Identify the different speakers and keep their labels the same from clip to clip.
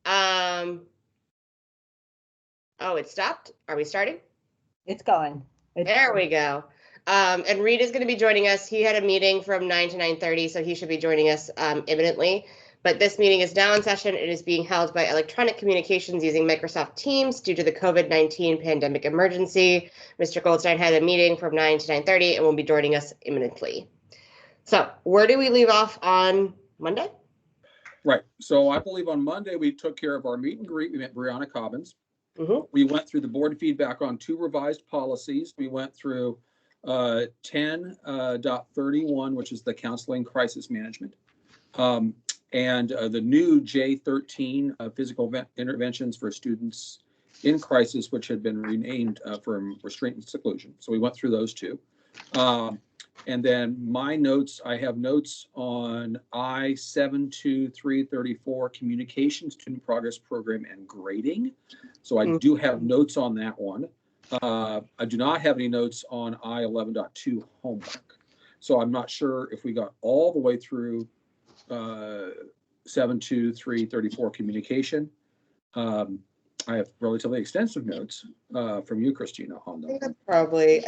Speaker 1: Oh, it stopped. Are we starting?
Speaker 2: It's going.
Speaker 1: There we go. And Reed is going to be joining us. He had a meeting from 9 to 9:30, so he should be joining us imminently. But this meeting is now in session. It is being held by electronic communications using Microsoft Teams due to the COVID-19 pandemic emergency. Mr. Goldstein had a meeting from 9 to 9:30 and will be joining us imminently. So where do we leave off on Monday?
Speaker 3: Right. So I believe on Monday we took care of our meet and greet. We met Brianna Cobbins.
Speaker 1: Mm-hmm.
Speaker 3: We went through the board feedback on 2 revised policies. We went through 10.31, which is the counseling crisis management, and the new J13 physical interventions for students in crisis, which had been renamed from restraint and seclusion. So we went through those 2. And then my notes, I have notes on I-72334 communication, student progress program, and grading. So I do have notes on that one. I do not have any notes on I-11.2 homework. So I'm not sure if we got all the way through 72334 communication. I have relatively extensive notes from you, Christina, on them.
Speaker 1: I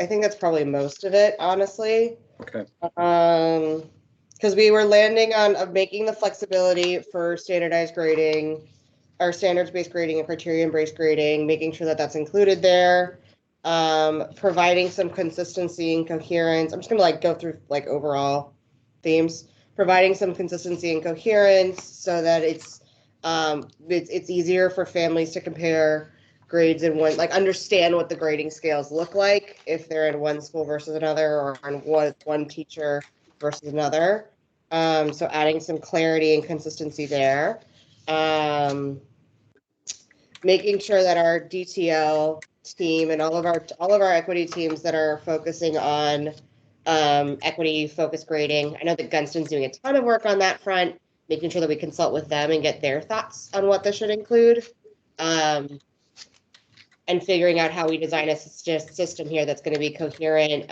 Speaker 1: think that's probably most of it, honestly.
Speaker 3: Okay.
Speaker 1: Because we were landing on making the flexibility for standardized grading, or standards-based grading and criterion-based grading, making sure that that's included there, providing some consistency and coherence. I'm just gonna go through overall themes, providing some consistency and coherence so that it's easier for families to compare grades in one, understand what the grading scales look like if they're in one school versus another, or on one teacher versus another. So adding some clarity and consistency there. Making sure that our DTL team and all of our equity teams that are focusing on equity focused grading. I know that Gunston's doing a ton of work on that front, making sure that we consult with them and get their thoughts on what this should include. And figuring out how we design a system here that's going to be coherent,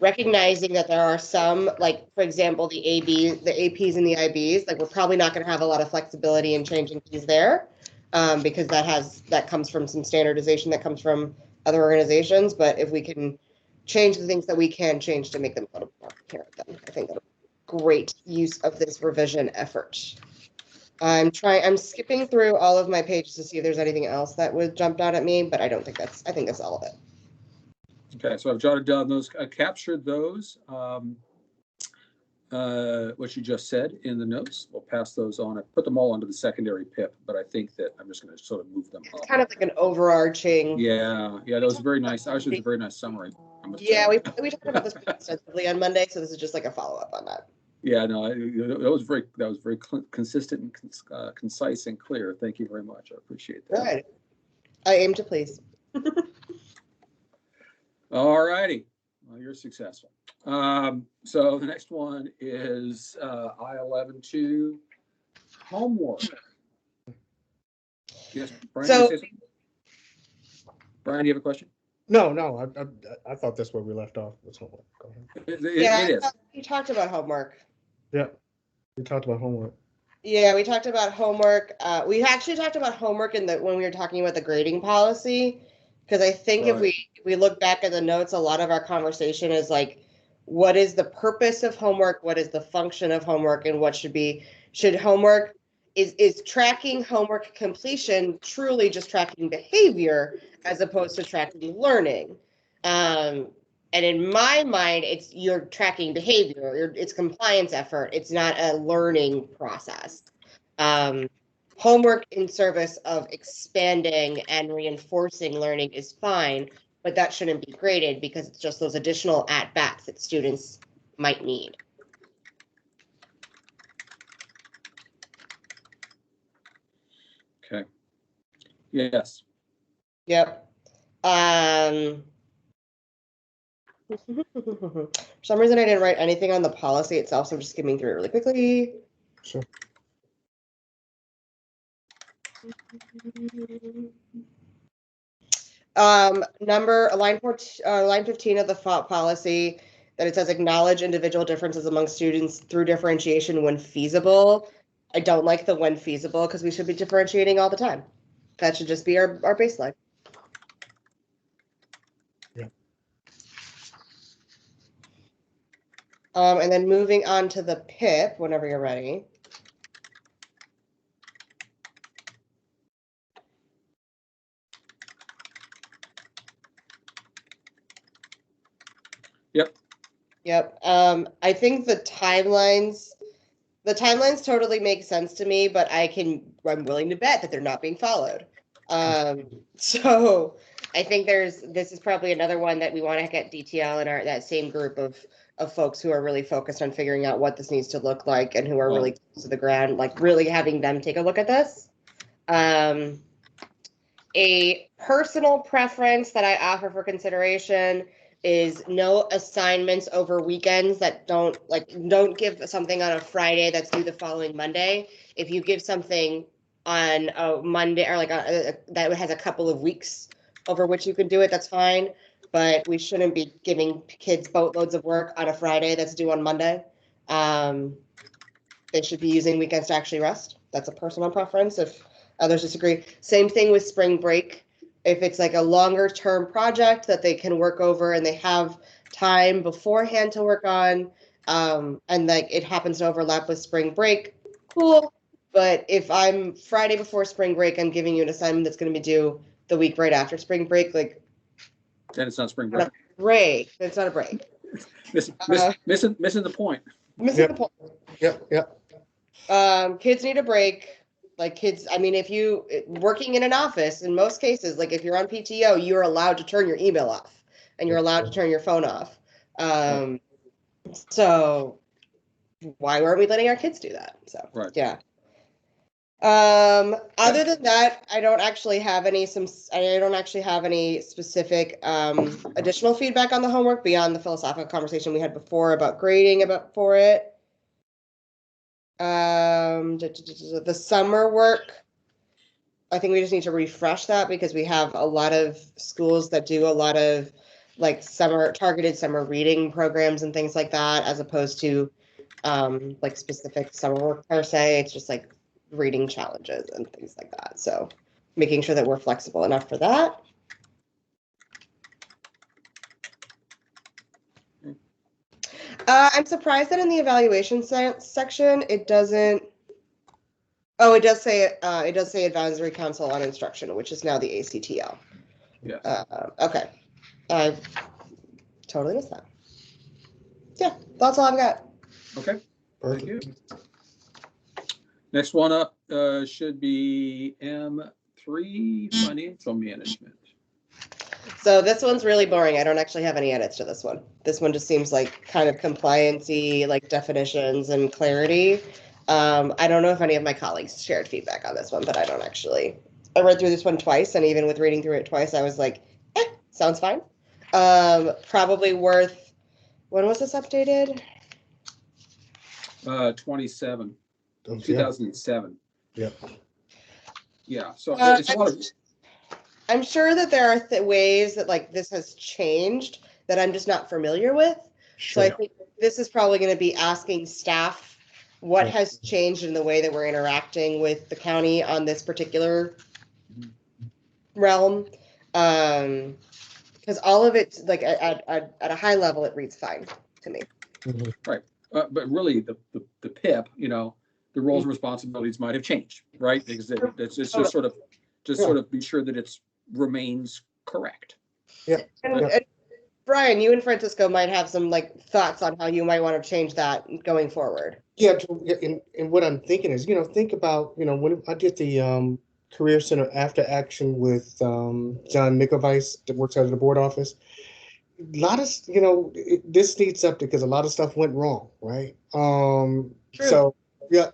Speaker 1: recognizing that there are some, for example, the APs and the IBs, we're probably not going to have a lot of flexibility in changing these there, because that comes from some standardization that comes from other organizations. But if we can change the things that we can change to make them a little more coherent, then I think that's a great use of this revision effort. I'm skipping through all of my pages to see if there's anything else that would jumped out at me, but I think that's all of it.
Speaker 3: Okay, so I've jotted down those, I captured those, what you just said in the notes. We'll pass those on. I put them all onto the secondary PIP, but I think that I'm just going to sort of move them up.
Speaker 1: Kind of like an overarching.
Speaker 3: Yeah, that was very nice. Actually, it was a very nice summary.
Speaker 1: Yeah, we talked about this extensively on Monday, so this is just like a follow-up on that.
Speaker 3: Yeah, no, that was very consistent and concise and clear. Thank you very much. I appreciate that.
Speaker 1: Right. I aim to please.
Speaker 3: All righty. Well, you're successful. So the next one is I-11.2 homework. Yes, Brian.
Speaker 1: So,
Speaker 3: Brian, do you have a question?
Speaker 4: No, I thought that's where we left off. That's homework. Go ahead.
Speaker 3: It is.
Speaker 1: You talked about homework.
Speaker 4: Yeah, we talked about homework.
Speaker 1: Yeah, we talked about homework. We actually talked about homework when we were talking about the grading policy, because I think if we look back at the notes, a lot of our conversation is what is the purpose of homework? What is the function of homework? And what should homework, is tracking homework completion truly just tracking behavior as opposed to tracking learning? And in my mind, you're tracking behavior. It's compliance effort. It's not a learning process. Homework in service of expanding and reinforcing learning is fine, but that shouldn't be graded because it's just those additional at-bats that students might need.
Speaker 3: Okay. Yes.
Speaker 1: Yep. For some reason, I didn't write anything on the policy itself, so I'm just skimming through it really quickly.
Speaker 4: Sure.
Speaker 1: Line 15 of the policy, that it says acknowledge individual differences among students through differentiation when feasible. I don't like the when feasible because we should be differentiating all the time. That should just be our baseline.
Speaker 4: Yeah.
Speaker 1: And then moving on to the PIP, whenever you're ready.
Speaker 3: Yep.
Speaker 1: Yep. I think the timelines totally make sense to me, but I'm willing to bet that they're not being followed. So I think this is probably another one that we want to get DTL and that same group of folks who are really focused on figuring out what this needs to look like and who are really close to the ground, like really having them take a look at this. A personal preference that I offer for consideration is no assignments over weekends that don't give something on a Friday that's due the following Monday. If you give something on a Monday or that has a couple of weeks over which you can do it, that's fine. But we shouldn't be giving kids boatloads of work on a Friday that's due on Monday. They should be using weekends to actually rest. That's a personal preference. If others disagree, same thing with spring break. If it's like a longer term project that they can work over and they have time beforehand to work on, and like it happens to overlap with spring break, cool. But if I'm Friday before spring break, I'm giving you an assignment that's going to be due the week right after spring break, like
Speaker 3: Then it's not spring break.
Speaker 1: It's not a break.
Speaker 3: Missing the point.
Speaker 1: Missing the point.
Speaker 4: Yep.
Speaker 1: Kids need a break. Like kids, I mean, if you working in an office, in most cases, like if you're on PTO, you're allowed to turn your email off and you're allowed to turn your phone off. So why weren't we letting our kids do that? So
Speaker 3: right.
Speaker 1: Yeah. Other than that, I don't actually have any specific additional feedback on the homework beyond the philosophical conversation we had before about grading for it. The summer work, I think we just need to refresh that because we have a lot of schools that do a lot of like targeted summer reading programs and things like that, as opposed to like specific summer work per se. It's just like reading challenges and things like that. So making sure that we're flexible enough for that. I'm surprised that in the evaluation section, it doesn't. Oh, it does say advisory council on instruction, which is now the ACTL.
Speaker 3: Yes.
Speaker 1: Okay. I totally missed that. Yeah, that's all I've got.
Speaker 3: Okay.
Speaker 4: Perfect.
Speaker 3: Thank you. Next one up should be M3 Financial Management.
Speaker 1: So this one's really boring. I don't actually have any edits to this one. This one just seems like kind of compliance-y, like definitions and clarity. I don't know if any of my colleagues shared feedback on this one, but I don't actually. I read through this one twice, and even with reading through it twice, I was like, sounds fine. Probably worth. When was this updated?
Speaker 3: 2007.
Speaker 4: Yeah.
Speaker 3: Yeah. So it's a lot of.
Speaker 1: I'm sure that there are ways that like this has changed that I'm just not familiar with.
Speaker 4: Sure.
Speaker 1: So I think this is probably going to be asking staff what has changed in the way that we're interacting with the county on this particular realm. Because all of it, like at a high level, it reads fine to me.
Speaker 4: Mm-hmm.
Speaker 3: Right. But really the PIP, the roles and responsibilities might have changed, right? Because it's just sort of be sure that it remains correct.
Speaker 4: Yeah.
Speaker 1: And Brian, you and Francisco might have some like thoughts on how you might want to change that going forward.
Speaker 4: Yeah, and what I'm thinking is, think about, when I did the Career Center After Action with John Mikovice that works out of the board office. A lot of, this needs update because a lot of stuff went wrong, right?
Speaker 1: True.
Speaker 4: So yeah,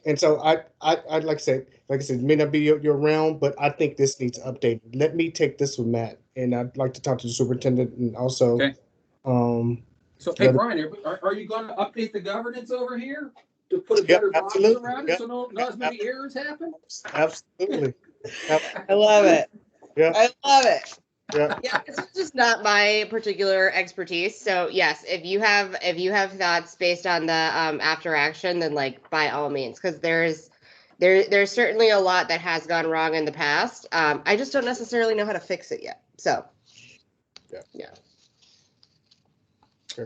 Speaker 4: and so I'd like I said, it may not be your realm, but I think this needs updated. Let me take this with Matt, and I'd like to talk to the superintendent and also.
Speaker 3: Okay. So hey, Brian, are you going to update the governance over here to put a better box around it so not as many errors happen?
Speaker 4: Absolutely.
Speaker 1: I love it.
Speaker 4: Yeah.
Speaker 1: I love it.
Speaker 4: Yeah.
Speaker 1: Yeah, this is just not my particular expertise. So yes, if you have thoughts based on the after action, then like by all means, because there's certainly a lot that has gone wrong in the past. I just don't necessarily know how to fix it yet. So yeah.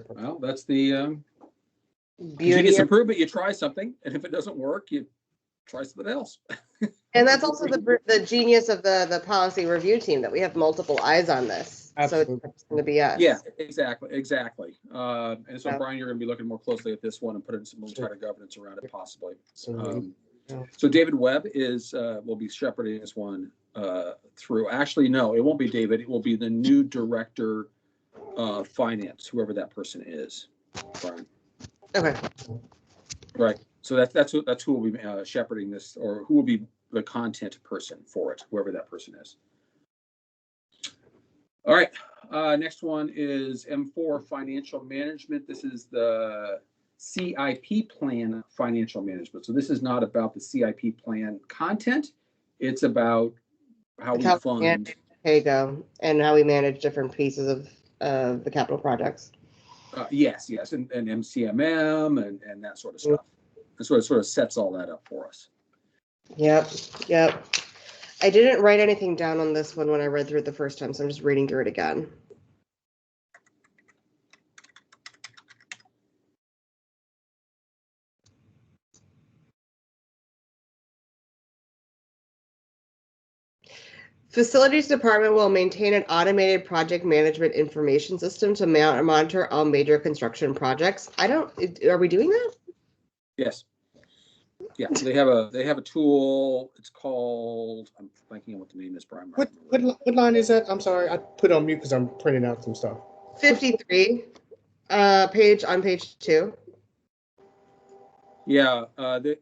Speaker 3: Well, that's the
Speaker 1: Beauty
Speaker 3: continuous
Speaker 1: of,
Speaker 3: improvement. You try something, and if it doesn't work, you try something else.
Speaker 1: and that's also the genius of the policy review team, that we have multiple eyes on this.
Speaker 4: Absolutely.
Speaker 1: So it's going to be us.
Speaker 3: Yeah, exactly. And so,
Speaker 1: Yeah.
Speaker 3: Brian, you're going to be looking more closely at this one and putting some more tighter governance around it, possibly.
Speaker 4: Yeah.
Speaker 3: So David Webb will be shepherding this one through. Actually, no, it won't be David. It will be the new director of finance, whoever that person is, Brian.
Speaker 1: Okay.
Speaker 3: Right. So that's who will be shepherding this, or who will be the content person for it, whoever that person is. All right. Next one is M4 Financial Management. This is the CIP plan financial management. So this is not about the CIP plan content. It's about how we fund
Speaker 1: PAYGO and how we manage different pieces of the capital projects.
Speaker 3: Yes, and MCMM and that sort of stuff. And so it sort of sets all that up for us.
Speaker 1: Yep. I didn't write anything down on this one when I read through it the first time, so I'm just reading through it again. Facilities Department will maintain an automated project management information system to monitor all major construction projects. Are we doing that?
Speaker 3: Yes. Yeah, they have a tool. It's called, I'm thinking of what the name is, Brian.
Speaker 4: What line is that? I'm sorry, I put it on mute because I'm printing out some stuff.
Speaker 1: 53, page 2.
Speaker 3: Yeah,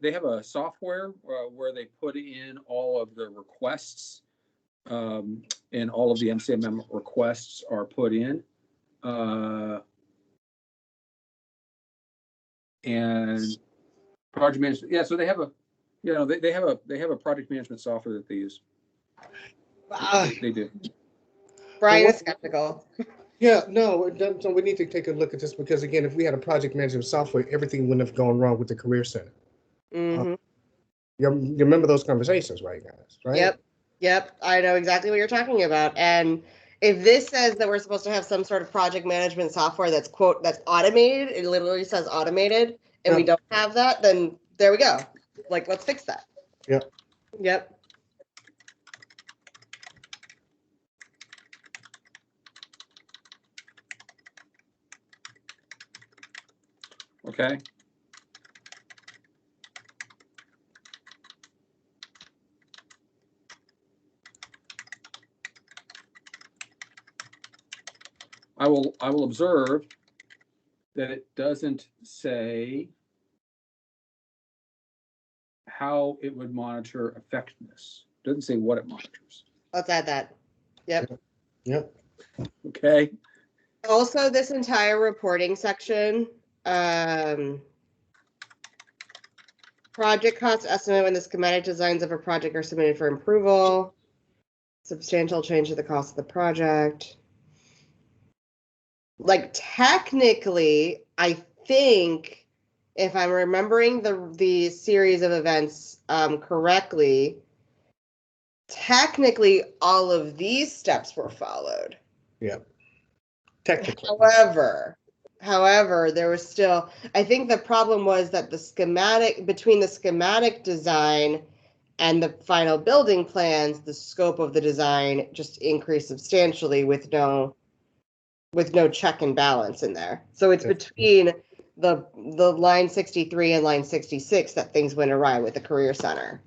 Speaker 3: they have a software where they put in all of the requests, and all of the MCMM requests are put in, and project management. Yeah, so they have they have a project management software that they use. They do.
Speaker 1: Brian is skeptical.
Speaker 4: Yeah, no, so we need to take a look at this because, again, if we had a project management software, everything wouldn't have gone wrong with the Career Center.
Speaker 1: Mm-hmm.
Speaker 4: You remember those conversations, right, guys? Right?
Speaker 1: Yep. I know exactly what you're talking about. And if this says that we're supposed to have some sort of project management software that's automated, it literally says automated, and we don't have that, then there we go. Like, let's fix that. Yep.
Speaker 3: Okay. I will observe that it doesn't say how it would monitor effectiveness. It doesn't say what it monitors.
Speaker 1: Let's add that. Yep.
Speaker 3: Okay.
Speaker 1: Also, this entire reporting section, project cost estimate when the schematic designs of a project are submitted for approval, substantial change to the cost of the project. Like, technically, I think, if I'm remembering the series of events correctly, technically all of these steps were followed.
Speaker 4: Yeah. Technically.
Speaker 1: However, there was still, I think the problem was that between the schematic design and the final building plans, the scope of the design just increased substantially with no check and balance in there. So it's between the line 63 and line 66 that things went awry with the Career Center.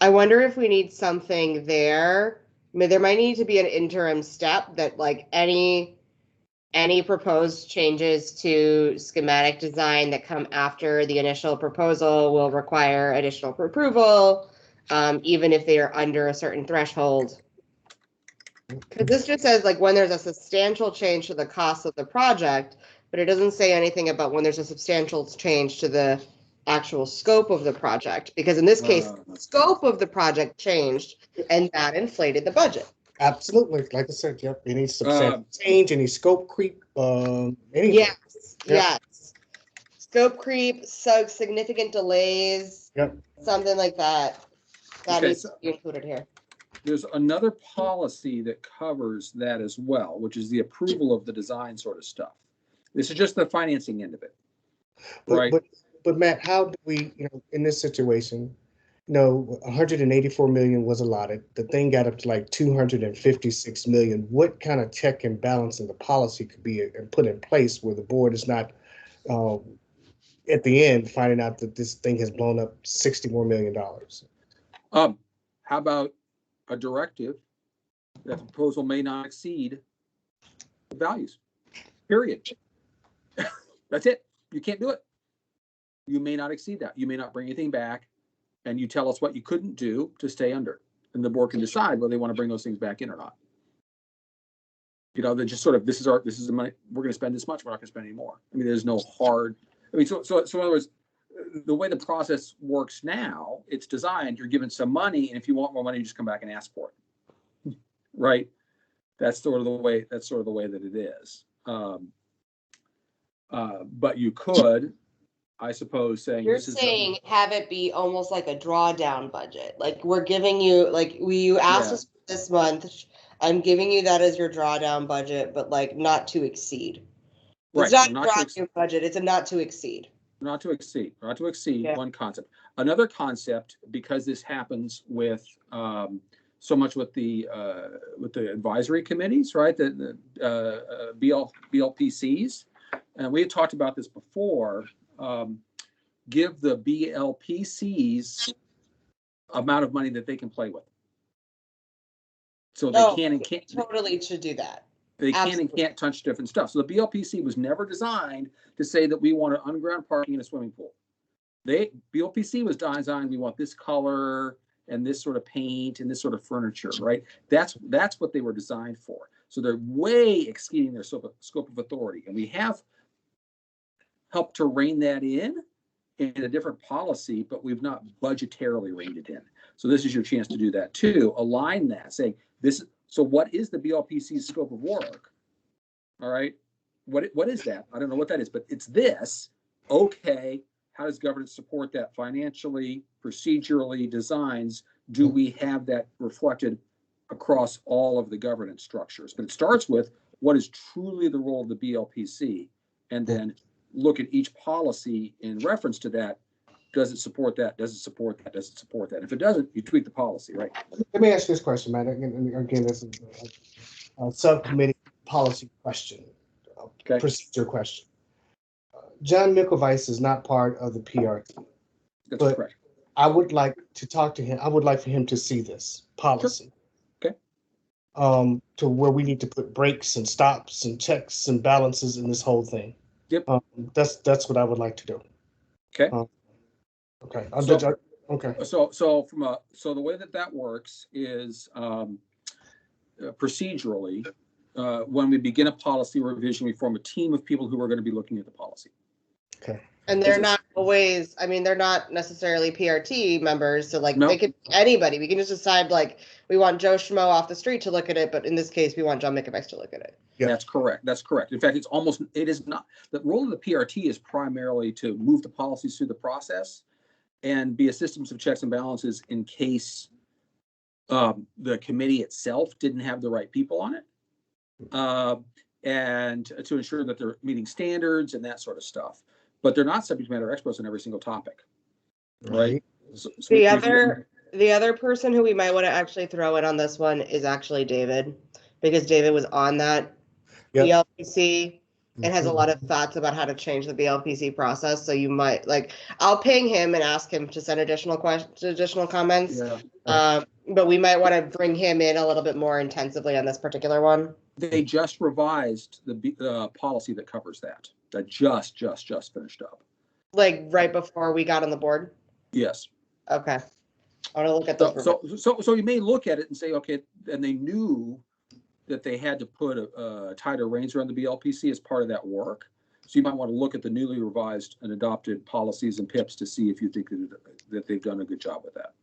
Speaker 1: I wonder if we need something there. I mean, there might need to be an interim step that, like, any proposed changes to schematic design that come after the initial proposal will require additional approval, even if they are under a certain threshold. Because this just says, like, when there's a substantial change to the cost of the project, but it doesn't say anything about when there's a substantial change to the actual scope of the project, because in this case, the scope of the project changed and that inflated the budget.
Speaker 4: Absolutely. Like I said, yep. Any substantial change, any scope creep, anything.
Speaker 1: Yes, yes. Scope creep, so significant delays, something like that. That needs to be included here.
Speaker 3: There's another policy that covers that as well, which is the approval of the design sort of stuff. This is just the financing end of it, right?
Speaker 4: But Matt, how do we, in this situation, 184 million was allotted. The thing got up to like 256 million. What kind of check and balance in the policy could be put in place where the board is not at the end finding out that this thing has blown up $60 more million?
Speaker 3: How about a directive that the proposal may not exceed the values, period. That's it. You can't do it. You may not exceed that. You may not bring anything back, and you tell us what you couldn't do to stay under, and the board can decide whether they want to bring those things back in or not. They just sort of, this is the money, we're going to spend this much, we're not going to spend any more. I mean, there's no hard, so in other words, the way the process works now, it's designed, you're given some money, and if you want more money, you just come back and ask for it. Right? That's sort of the way that it is. But you could, I suppose, saying
Speaker 1: you're saying have it be almost like a drawdown budget. Like we're giving you, like you asked us this month, I'm giving you that as your drawdown budget, but like not to exceed. It's not a drawdown budget, it's a not to exceed.
Speaker 3: Not to exceed, one concept. Another concept, because this happens with so much with the advisory committees, right? The BLPCs, and we had talked about this before. Give the BLPCs amount of money that they can play with, so they can and can't.
Speaker 1: Totally should do that.
Speaker 3: They can and can't touch different stuff. So the BLPC was never designed to say that we want an underground parking in a swimming pool. BLPC was designed, we want this color and this sort of paint and this sort of furniture, right? That's what they were designed for. So they're way exceeding their scope of authority. And we have helped to rein that in a different policy, but we've not budgetarily reined it in. So this is your chance to do that too. Align that, saying this. So what is the BLPC's scope of work? All right. What is that? I don't know what that is, but it's this. Okay. How does governance support that financially, procedurally, designs? Do we have that reflected across all of the governance structures? But it starts with what is truly the role of the BLPC, and then look at each policy in reference to that. Does it support that? Does it support that? Does it support that? If it doesn't, you tweak the policy, right?
Speaker 4: Let me ask you this question, Matt. Again, this is a subcommittee policy question, procedure question. John Mickelweiss is not part of the PRT.
Speaker 3: That's correct.
Speaker 4: I would like to talk to him. I would like for him to see this policy.
Speaker 3: Sure. Okay.
Speaker 4: To where we need to put brakes and stops and checks and balances in this whole thing.
Speaker 3: Yep.
Speaker 4: That's what I would like to do.
Speaker 3: Okay.
Speaker 4: Okay.
Speaker 3: Okay. So the way that works is procedurally, when we begin a policy revision, we form a team of people who are going to be looking at the policy.
Speaker 4: Okay.
Speaker 1: And they're not always, they're not necessarily PRT members. So
Speaker 3: No.
Speaker 1: They could be anybody. We can just decide we want Joe Schmo off the street to look at it. But in this case, we want John Mickelweiss to look at it.
Speaker 3: Yeah. That's correct. In fact, it is not, the role of the PRT is primarily to move the policies through the process and be a system of checks and balances in case the committee itself didn't have the right people on it. And to ensure that they're meeting standards and that sort of stuff. But they're not subject matter experts on every single topic, right? So
Speaker 1: the other person who we might want to actually throw in on this one is actually David, because David was on that BLPC and has a lot of thoughts about how to change the BLPC process. So you might I'll ping him and ask him to send additional comments. Yeah. But we might want to bring him in a little bit more intensively on this particular one.
Speaker 3: They just revised the policy that covers that. That just finished up.
Speaker 1: Right before we got on the board?
Speaker 3: Yes.
Speaker 1: Okay. I want to look at those.
Speaker 3: So you may look at it and say, okay, and they knew that they had to put a tighter reins around the BLPC as part of that work. So you might want to look at the newly revised and adopted policies and PIPs to see if you think that they've done a good job with that.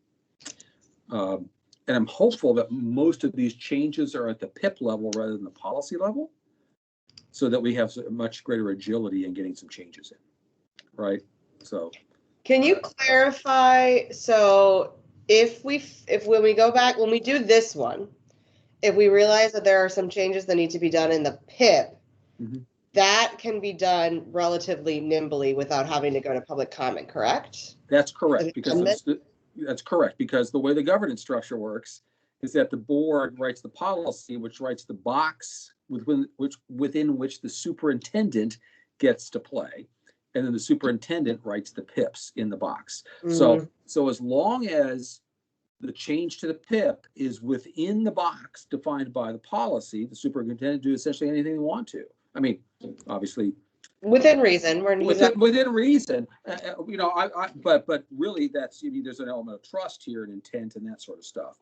Speaker 3: And I'm hopeful that most of these changes are at the PIP level rather than the policy level, so that we have a much greater agility in getting some changes in, right? So.
Speaker 1: Can you clarify, so if when we go back, when we do this one, if we realize that there are some changes that need to be done in the PIP,
Speaker 3: Mm-hmm.
Speaker 1: that can be done relatively nimbly without having to go to public comment, correct?
Speaker 3: That's correct, because that's correct, because the way the governance structure works is that the board writes the policy, which writes the box within which the superintendent gets to play, and then the superintendent writes the PIPs in the box.
Speaker 1: Mm-hmm.
Speaker 3: So as long as the change to the PIP is within the box defined by the policy, the superintendent do essentially anything they want to. I mean, obviously,
Speaker 1: within reason.
Speaker 3: Within reason, but really, there's an element of trust here and intent and that sort of stuff.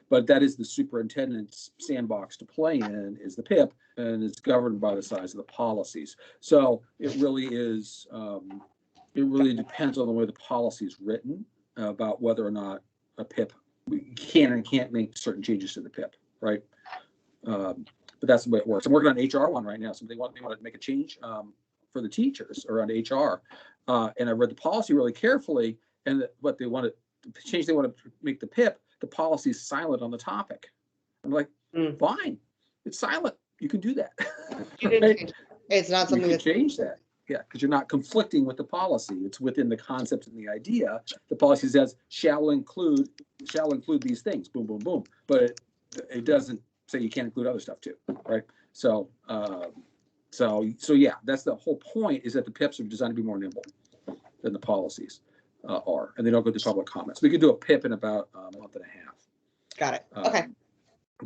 Speaker 3: But that is the superintendent's sandbox to play in, is the PIP, and it's governed by the size of the policies. So it really is. It really depends on the way the policy is written about whether or not a PIP can and can't make certain changes to the PIP, right? But that's the way it works. I'm working on an HR one right now, so they want to make a change for the teachers around HR, and I read the policy really carefully, and what they want to change, they want to make the PIP, the policy is silent on the topic. I'm like, fine, it's silent. You can do that.
Speaker 1: You can change it. It's not something
Speaker 3: you can change that. Yeah, because you're not conflicting with the policy. It's within the concept and the idea. The policy says shall include these things. Boom, boom, boom. But it doesn't say you can't include other stuff too, right? So yeah, that's the whole point, is that the PIPs are designed to be more nimble than the policies are, and they don't go to public comments. We can do a PIP in about a month and a half.
Speaker 1: Got it. Okay.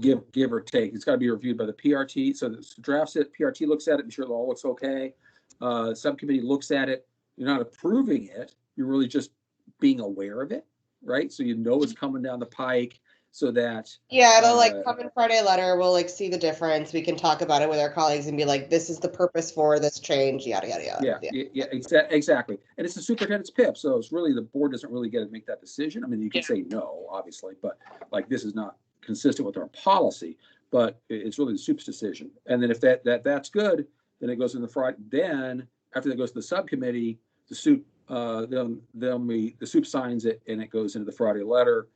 Speaker 3: Give or take. It's got to be reviewed by the PRT. So the drafts it, PRT looks at it, be sure it all looks okay. Subcommittee looks at it. You're not approving it. You're really just being aware of it, right? So you know it's coming down the pike, so that
Speaker 1: it'll come in Friday letter. We'll see the difference. We can talk about it with our colleagues and be like, this is the purpose for this change, yada yada yada.
Speaker 3: Yeah, exactly. And it's the superintendent's PIP, so it's really the board doesn't really get to make that decision. I mean, you can say no, obviously, but like this is not consistent with our policy, but it's really the soup's decision. And then if that's good, then it goes in the Friday. Then after that goes to the subcommittee, the soup the soup signs it, and it goes into the Friday letter,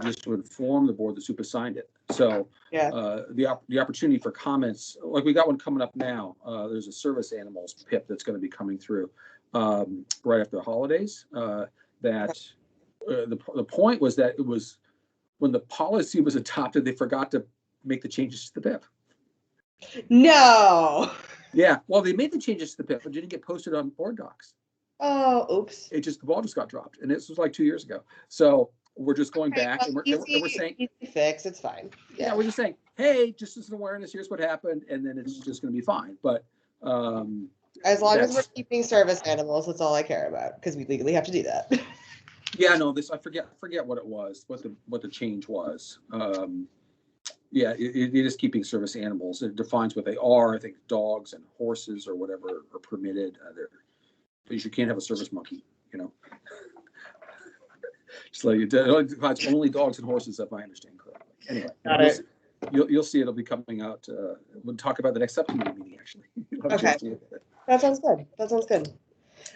Speaker 3: just to inform the board the soup has signed it. So the opportunity for comments, like we got one coming up now. There's a service animals PIP that's going to be coming through right after the holidays. The point was that it was when the policy was adopted, they forgot to make the changes to the PIP.
Speaker 1: No.
Speaker 3: Yeah, well, they made the changes to the PIP, but didn't get posted on board docs.
Speaker 1: Oh, oops.
Speaker 3: The ball just got dropped, and this was like 2 years ago. So we're just going back, and we're saying,
Speaker 1: easy fix. It's fine.
Speaker 3: Yeah, we're just saying, hey, just as an awareness, here's what happened, and then it's just going to be fine. But
Speaker 1: as long as we're keeping service animals, that's all I care about, because we legally have to do that.
Speaker 3: Yeah, no, I forget what it was, what the change was. Yeah, it is keeping service animals. It defines what they are. I think dogs and horses or whatever are permitted. Because you can't have a service monkey, Just like it defines only dogs and horses, if I understand correctly. Anyway, you'll see it'll be coming out. We'll talk about the next subcommittee meeting, actually.
Speaker 1: Okay, that sounds good.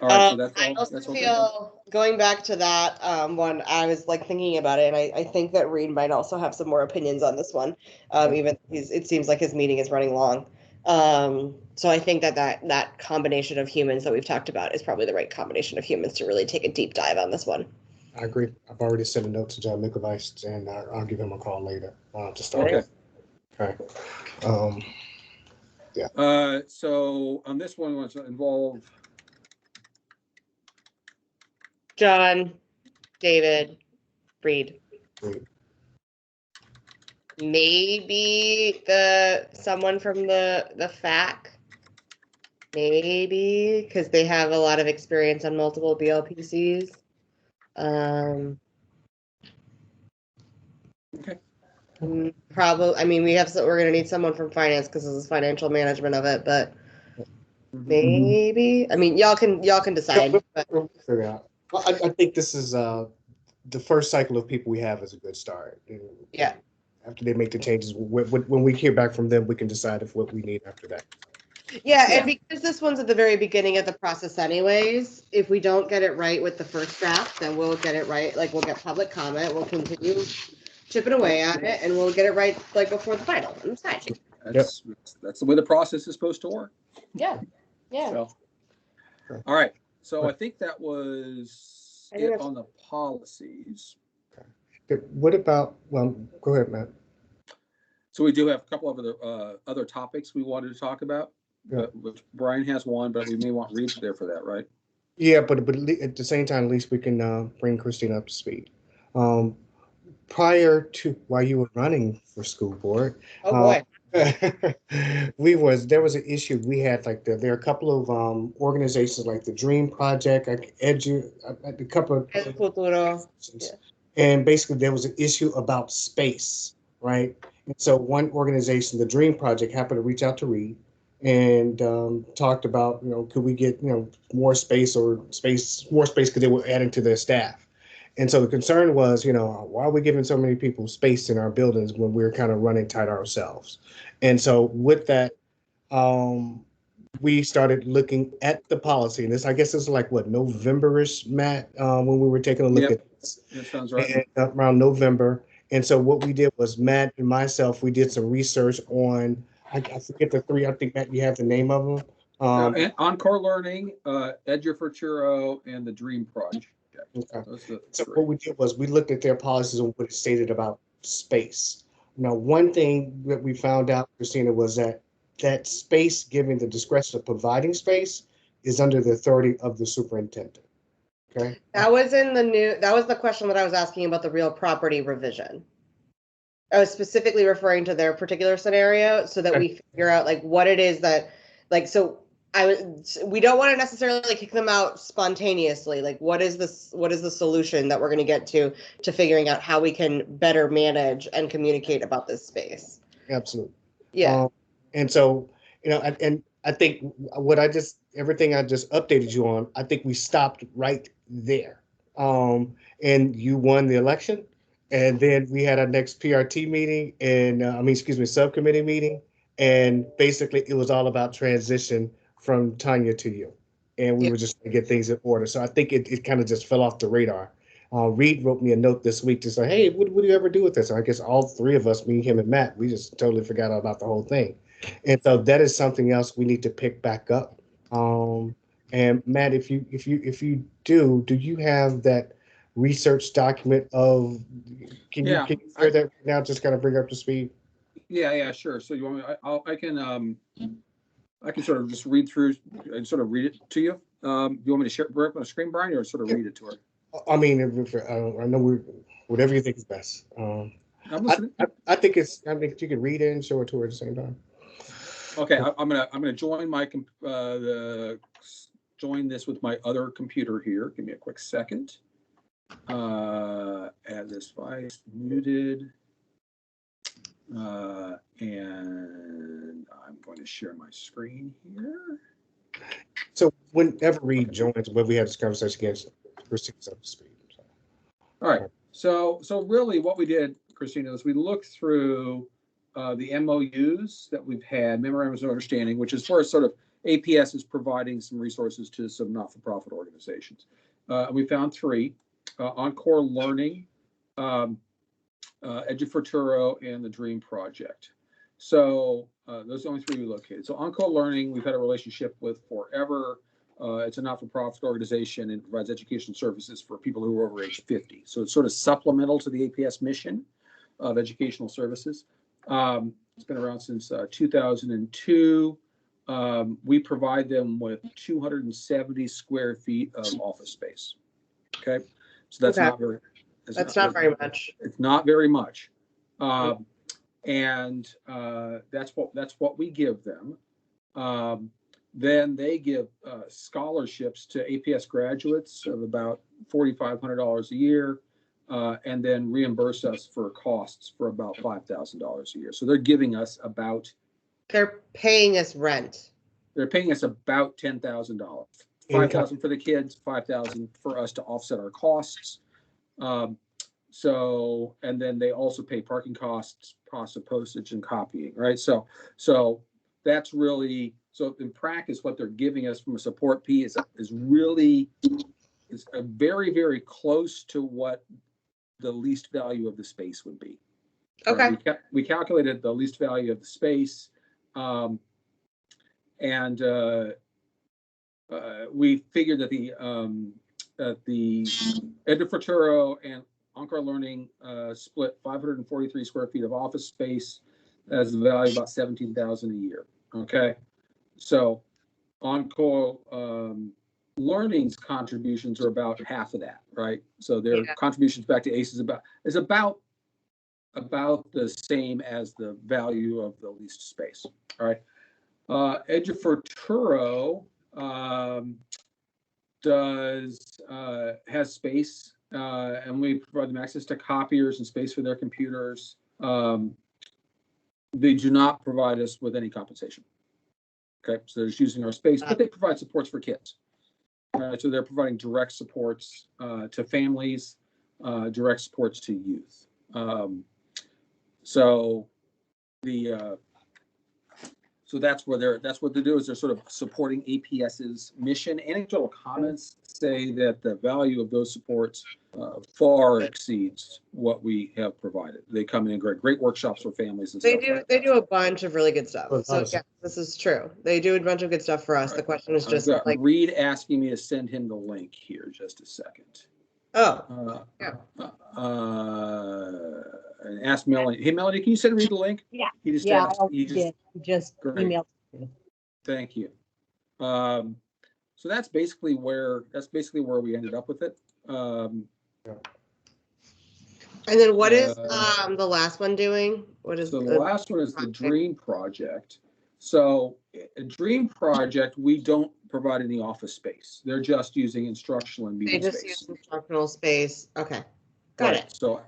Speaker 3: All right, so that's all.
Speaker 1: I also feel, going back to that one, I was thinking about it, and I think that Reed might also have some more opinions on this one. Even it seems like his meeting is running long. So I think that combination of humans that we've talked about is probably the right combination of humans to really take a deep dive on this one.
Speaker 4: I agree. I've already sent a note to John Mickelweiss, and I'll give him a call later to start. Okay. Yeah.
Speaker 3: So on this one, what's involved?
Speaker 1: John, David, Reed. Maybe someone from the FAC. Maybe, because they have a lot of experience on multiple BLPCs.
Speaker 3: Okay.
Speaker 1: Probably. I mean, we're going to need someone from finance because this is financial management of it, but maybe. I mean, y'all can decide. But
Speaker 4: We'll figure it out. Well, I think this is the first cycle of people we have is a good start.
Speaker 1: yeah.
Speaker 4: After they make the changes, when we hear back from them, we can decide if what we need after that.
Speaker 1: Yeah, and because this one's at the very beginning of the process anyways, if we don't get it right with the first draft, then we'll get it right. Like, we'll get public comment, we'll continue chipping away at it, and we'll get it right like before the final. And it's fine.
Speaker 3: That's the way the process is supposed to work.
Speaker 1: Yeah. Yeah.
Speaker 3: So, all right. So I think that was it on the policies.
Speaker 4: Okay. What about, well, go ahead, Matt.
Speaker 3: So we do have a couple of other topics we wanted to talk about.
Speaker 4: Yeah.
Speaker 3: Which Brian has one, but we may want Reed there for that, right?
Speaker 4: Yeah, but at the same time, at least we can bring Christine up to speed. Prior to while you were running for school board,
Speaker 1: Oh boy.
Speaker 4: there was an issue. We had like there are a couple of organizations like the Dream Project, like a couple of
Speaker 1: Yeah.
Speaker 4: and basically there was an issue about space, right? And so one organization, the Dream Project, happened to reach out to Reed and talked about, could we get, more space because they were adding to their staff. And so the concern was, why are we giving so many people space in our buildings when we're kind of running tight ourselves? And so with that, we started looking at the policy. And I guess this is like what, November-ish, Matt, when we were taking a look at this.
Speaker 3: That sounds right.
Speaker 4: And, around November. And so what we did was Matt and myself, we did some research on, I forget the three, I think, Matt, you have the name of them.
Speaker 3: And Encore Learning, Edufuturo, and the Dream Project.
Speaker 4: Okay. So what we did was we looked at their policies and what it stated about space. Now, one thing that we found out, Christina, was that space, given the discretion of providing space, is under the authority of the superintendent. Okay.
Speaker 1: That was the question that I was asking about the real property revision. I was specifically referring to their particular scenario so that we figure out like what it is that, like, so we don't want to necessarily kick them out spontaneously. Like, what is the solution that we're going to get to figuring out how we can better manage and communicate about this space?
Speaker 4: Absolutely.
Speaker 1: Yeah.
Speaker 4: And so, and I think everything I just updated you on, I think we stopped right there. And you won the election. And then we had our next PRT meeting and, subcommittee meeting. And basically it was all about transition from Tanya to you. And we were just going to get things in order. So I think it kind of just fell off the radar. Reed wrote me a note this week to say, hey, what do you ever do with this? And I guess all three of us, me, him, and Matt, we just totally forgot about the whole thing. And so that is something else we need to pick back up. And Matt, if you do you have that research document of, can you share that right now, just kind of bring up to speed?
Speaker 3: Yeah, sure. So you want me, I can sort of just read through and sort of read it to you. You want me to share it on the screen, Brian, or sort of read it to her?
Speaker 4: I mean, I know whatever you think is best. I think you can read it and show it to her at the same time.
Speaker 3: Okay, I'm gonna join join this with my other computer here. Give me a quick second. Add this device muted, and I'm going to share my screen here.
Speaker 4: So whenever Reed joins, when we have this conversation against Christina's up to speed. So.
Speaker 3: All right. So really, what we did, Christina, is we looked through the MOUs that we've had, memorandums of understanding, which is for sort of APS is providing some resources to some not-for-profit organizations. We found three: Encore Learning, Edufuturo, and the Dream Project. So those are the only three we located. So Encore Learning, we've had a relationship with forever. It's a not-for-profit organization and provides education services for people who are over age 50. So it's sort of supplemental to the APS mission of educational services. It's been around since 2002. We provide them with 270 square feet of office space. Okay, so that's not very.
Speaker 1: That's not very much.
Speaker 3: It's not very much, and that's what we give them. Then they give scholarships to APS graduates of about $4,500 a year, and then reimburse us for costs for about $5,000 a year. So they're giving us about.
Speaker 1: They're paying us rent.
Speaker 3: they're paying us about $10,000, $5,000 for the kids, $5,000 for us to offset our costs. So, and then they also pay parking costs, cost of postage and copying, right? So that's really, so in practice, what they're giving us from a support P is really a very, very close to what the least value of the space would be.
Speaker 1: Okay.
Speaker 3: We calculated the least value of the space, and we figured that the Ed Futuro and Encore Learning split 543 square feet of office space as the value about $17,000 a year. Okay, so Encore Learning's contributions are about half of that, right? So their contributions back to ACE is about the same as the value of the leased space. All right. Ed Futuro has space, and we provide them access to copiers and space for their computers. They do not provide us with any compensation. Okay, so they're just using our space, but they provide supports for kids. So they're providing direct supports to families, direct supports to youth. So that's what they do, is they're sort of supporting APS's mission. Anecdotal comments say that the value of those supports far exceeds what we have provided. They come in great workshops for families and stuff.
Speaker 1: They do a bunch of really good stuff. So yeah, this is true. They do a bunch of good stuff for us. The question is just like
Speaker 3: Reed asking me to send him the link here. Just a second.
Speaker 1: Oh, yeah.
Speaker 3: And ask Melanie. Hey, Melanie, can you send Reed the link?
Speaker 2: Yeah.
Speaker 3: He just
Speaker 2: yeah,
Speaker 3: asked.
Speaker 2: He just emailed me.
Speaker 3: Thank you. So that's basically where we ended up with it.
Speaker 1: And then what is the last one doing? What is
Speaker 3: so the last one is the Dream Project. So a Dream Project, we don't provide any office space. They're just using instructional and meeting space.
Speaker 1: They just use instructional space. Okay, got it.
Speaker 3: So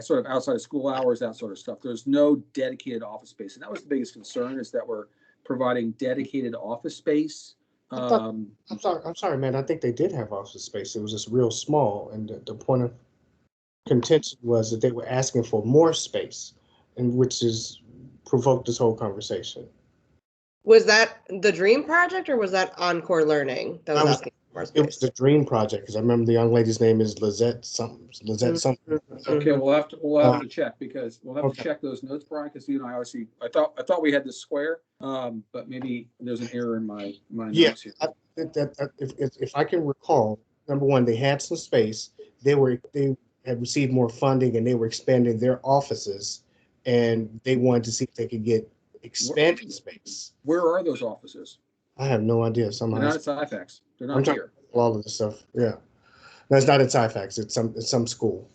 Speaker 3: sort of outside of school hours, that sort of stuff. There's no dedicated office space, and that was the biggest concern, is that we're providing dedicated office space.
Speaker 4: I'm sorry, man. I think they did have office space. It was just real small, and the point of contention was that they were asking for more space, and which is provoked this whole conversation.
Speaker 1: Was that the Dream Project, or was that Encore Learning that was asking for space?
Speaker 4: It was the Dream Project, because I remember the young lady's name is Lizette something.
Speaker 3: Okay, we'll have to check, because we'll have to check those notes, Brian, because I thought we had this square, but maybe there's an error in my notes here.
Speaker 4: If I can recall, number one, they had some space. They had received more funding, and they were expanding their offices, and they wanted to see if they could get expanded space.
Speaker 3: Where are those offices?
Speaker 4: I have no idea. Somehow
Speaker 3: they're not at Scifix. They're not here.
Speaker 4: All of this stuff. Yeah, no, it's not at Scifix. It's some school.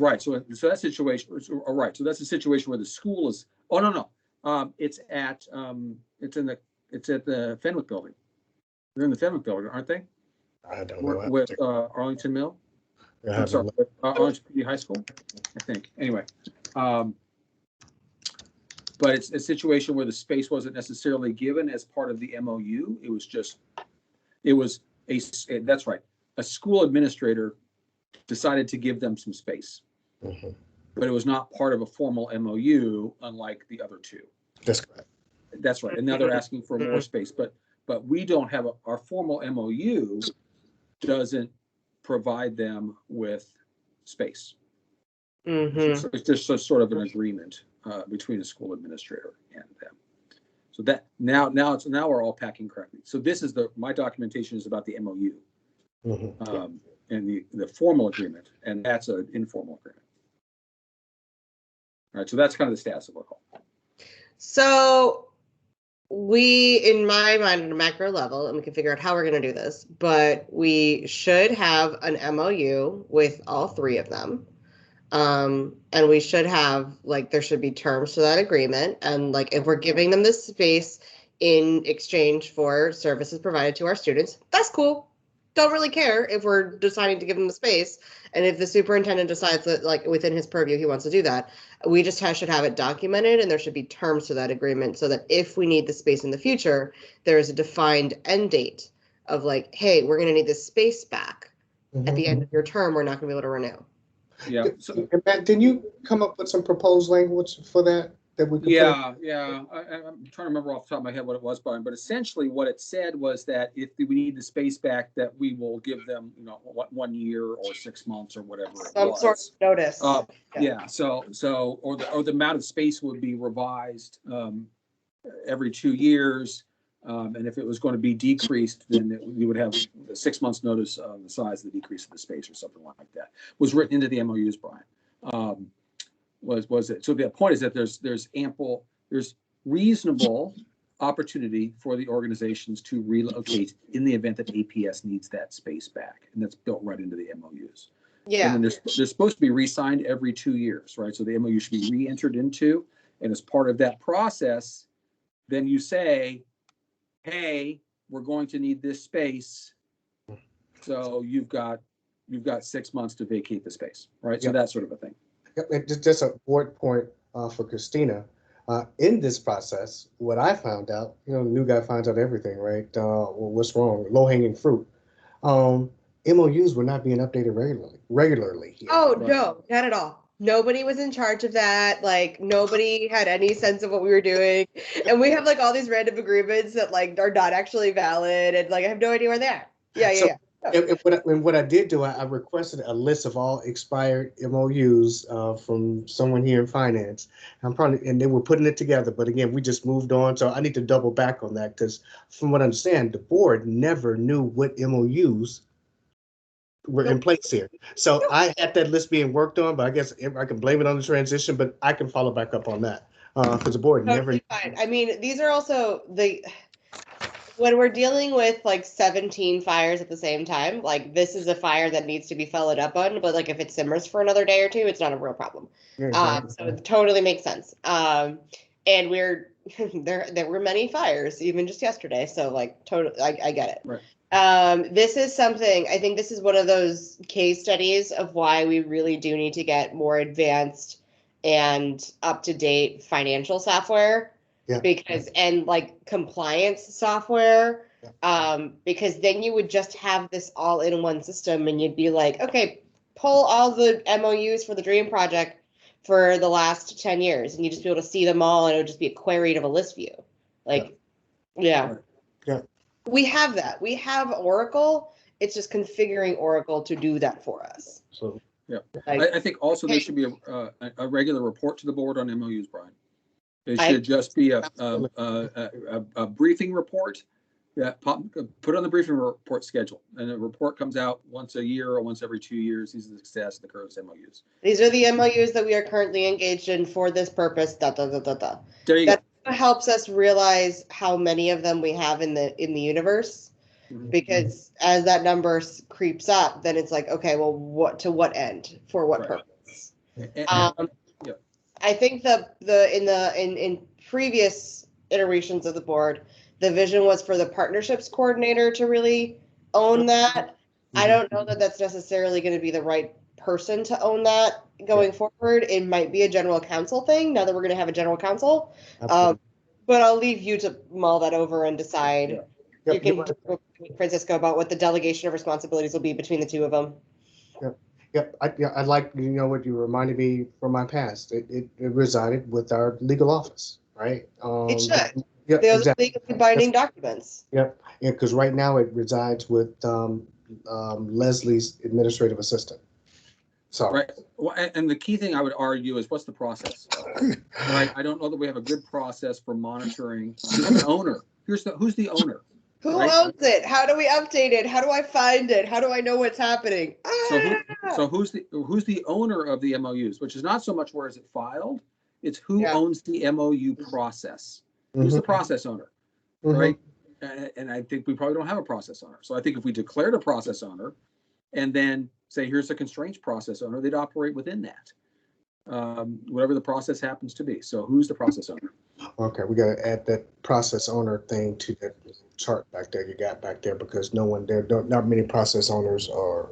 Speaker 3: Right. So that situation. All right. So that's a situation where the school is. Oh no. It's at the Fenwick building. They're in the Fenwick building, aren't they?
Speaker 4: I don't know.
Speaker 3: With Arlington Mill. I'm sorry, with Arlington High School, I think. Anyway. But it's a situation where the space wasn't necessarily given as part of the MOU. That's right. A school administrator decided to give them some space, but it was not part of a formal MOU, unlike the other two.
Speaker 4: That's correct.
Speaker 3: That's right. And now they're asking for more space, but we don't have our formal MOU doesn't provide them with space. So it's just sort of an agreement between a school administrator and them. So that now we're all packing correctly. So this is my documentation is about the MOU and the formal agreement, and that's an informal agreement. All right, so that's kind of the status of it all.
Speaker 1: So we, in my mind, at a macro level, and we can figure out how we're going to do this, but we should have an MOU with all three of them. And we should have, there should be terms to that agreement. And if we're giving them this space in exchange for services provided to our students, that's cool. don't really care if we're deciding to give them the space. And if the superintendent decides that, like, within his purview, he wants to do that, we just should have it documented, and there should be terms to that agreement so that if we need the space in the future, there is a defined end date of like, hey, we're going to need this space back. At the end of your term, we're not going to be able to renew.
Speaker 3: Yeah. So,
Speaker 4: Matt, didn't you come up with some proposed language for that we could
Speaker 3: yeah. I'm trying to remember off the top of my head what it was, Brian, but essentially what it said was that if we need the space back, that we will give them, 1 year or 6 months or whatever it
Speaker 1: Some
Speaker 3: was.
Speaker 1: sort of notice.
Speaker 3: Yeah. So, or the amount of space would be revised every 2 years. And if it was going to be decreased, then we would have a 6 months notice on the size of the decrease of the space or something like that. Was written into the MOUs, Brian. Was it? So the point is that there's reasonable opportunity for the organizations to relocate in the event that APS needs that space back, and that's built right into the MOUs.
Speaker 1: Yeah.
Speaker 3: And then they're supposed to be re-signed every 2 years, right? So the MOU should be re-entered into, and as part of that process, then you say, hey, we're going to need this space, so you've got 6 months to vacate the space, right? So that sort of a thing.
Speaker 4: Yep, and just a board point for Christina. In this process, what I found out, the new guy finds out everything, right? Well, what's wrong? Low-hanging fruit. MOUs were not being updated regularly here.
Speaker 1: Oh, no, not at all. Nobody was in charge of that. Like, nobody had any sense of what we were doing. And we have like all these random agreements that like are not actually valid. And like, I have no idea where they are. Yeah.
Speaker 4: And what I did do, I requested a list of all expired MOUs from someone here in finance. And they were putting it together. But again, we just moved on. So I need to double back on that because from what I understand, the board never knew what MOUs were in place here. So I had that list being worked on, but I guess I can blame it on the transition, but I can follow back up on that because the board never.
Speaker 1: Fine. I mean, these are also when we're dealing with like 17 fires at the same time, like this is a fire that needs to be followed up on, but like if it simmers for another day or two, it's not a real problem. So it totally makes sense. And there were many fires even just yesterday. So like totally, I get it.
Speaker 3: Right.
Speaker 1: This is something, I think this is one of those case studies of why we really do need to get more advanced and up-to-date financial software.
Speaker 4: Yeah.
Speaker 1: And like compliance software, because then you would just have this all in one system and you'd be like, okay, pull all the MOUs for the Dream Project for the last 10 years and you just be able to see them all and it would just be queried of a list view. Like, yeah. We have that. We have Oracle. It's just configuring Oracle to do that for us.
Speaker 4: So,
Speaker 3: I think also there should be a regular report to the board on MOUs, Brian. It should just be a briefing report. Put on the briefing report schedule, and the report comes out once a year or once every 2 years. These are the success of the current MOUs.
Speaker 1: These are the MOUs that we are currently engaged in for this purpose.
Speaker 3: There you go.
Speaker 1: That helps us realize how many of them we have in the universe, because as that number creeps up, then it's like, okay, well, what end for what purpose? I think in previous iterations of the board, the vision was for the partnerships coordinator to really own that. I don't know that that's necessarily going to be the right person to own that going forward. It might be a general counsel thing now that we're going to have a general counsel. But I'll leave you to mull that over and decide. You can talk with Francisco about what the delegation of responsibilities will be between the two of them.
Speaker 4: I like, what you reminded me from my past. It resided with our legal office, right?
Speaker 1: It should.
Speaker 4: Yep,
Speaker 1: Those
Speaker 4: exactly.
Speaker 1: are legally binding documents.
Speaker 4: Yep. Yeah, because right now it resides with Leslie's administrative assistant. So.
Speaker 3: Right. Well, and the key thing I would argue is what's the process? Right. I don't know that we have a good process for monitoring. We have an owner. Who's the owner?
Speaker 1: Who owns it? How do we update it? How do I find it? How do I know what's happening?
Speaker 3: So who's the owner of the MOUs? Which is not so much where is it filed, it's who owns the MOU process. Who's the process owner, right? And I think we probably don't have a process owner. So I think if we declared a process owner, and then say here's a constraints process owner, they'd operate within that, whatever the process happens to be. So who's the process owner?
Speaker 4: Okay, we got to add that process owner thing to that chart back there you got back there, because not many process owners or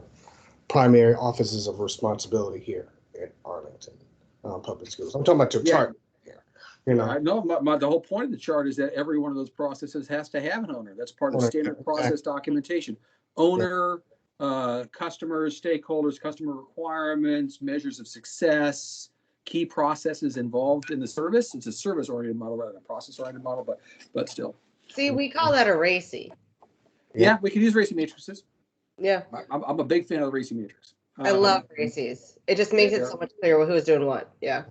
Speaker 4: primary offices of responsibility here at Arlington Public Schools. I'm talking about your chart here. You know,
Speaker 3: I know the whole point of the chart is that every one of those processes has to have an owner. That's part of standard process documentation. Owner, customers, stakeholders, customer requirements, measures of success, key processes involved in the service. It's a service-oriented model rather than a process-oriented model, but still.
Speaker 1: See, we call that a RACI.
Speaker 3: Yeah, we can use RACI matrices.
Speaker 1: Yeah.
Speaker 3: I'm a big fan of the RACI matrix.
Speaker 1: I love RACIs. It just makes it so much clearer who's doing what. Yeah.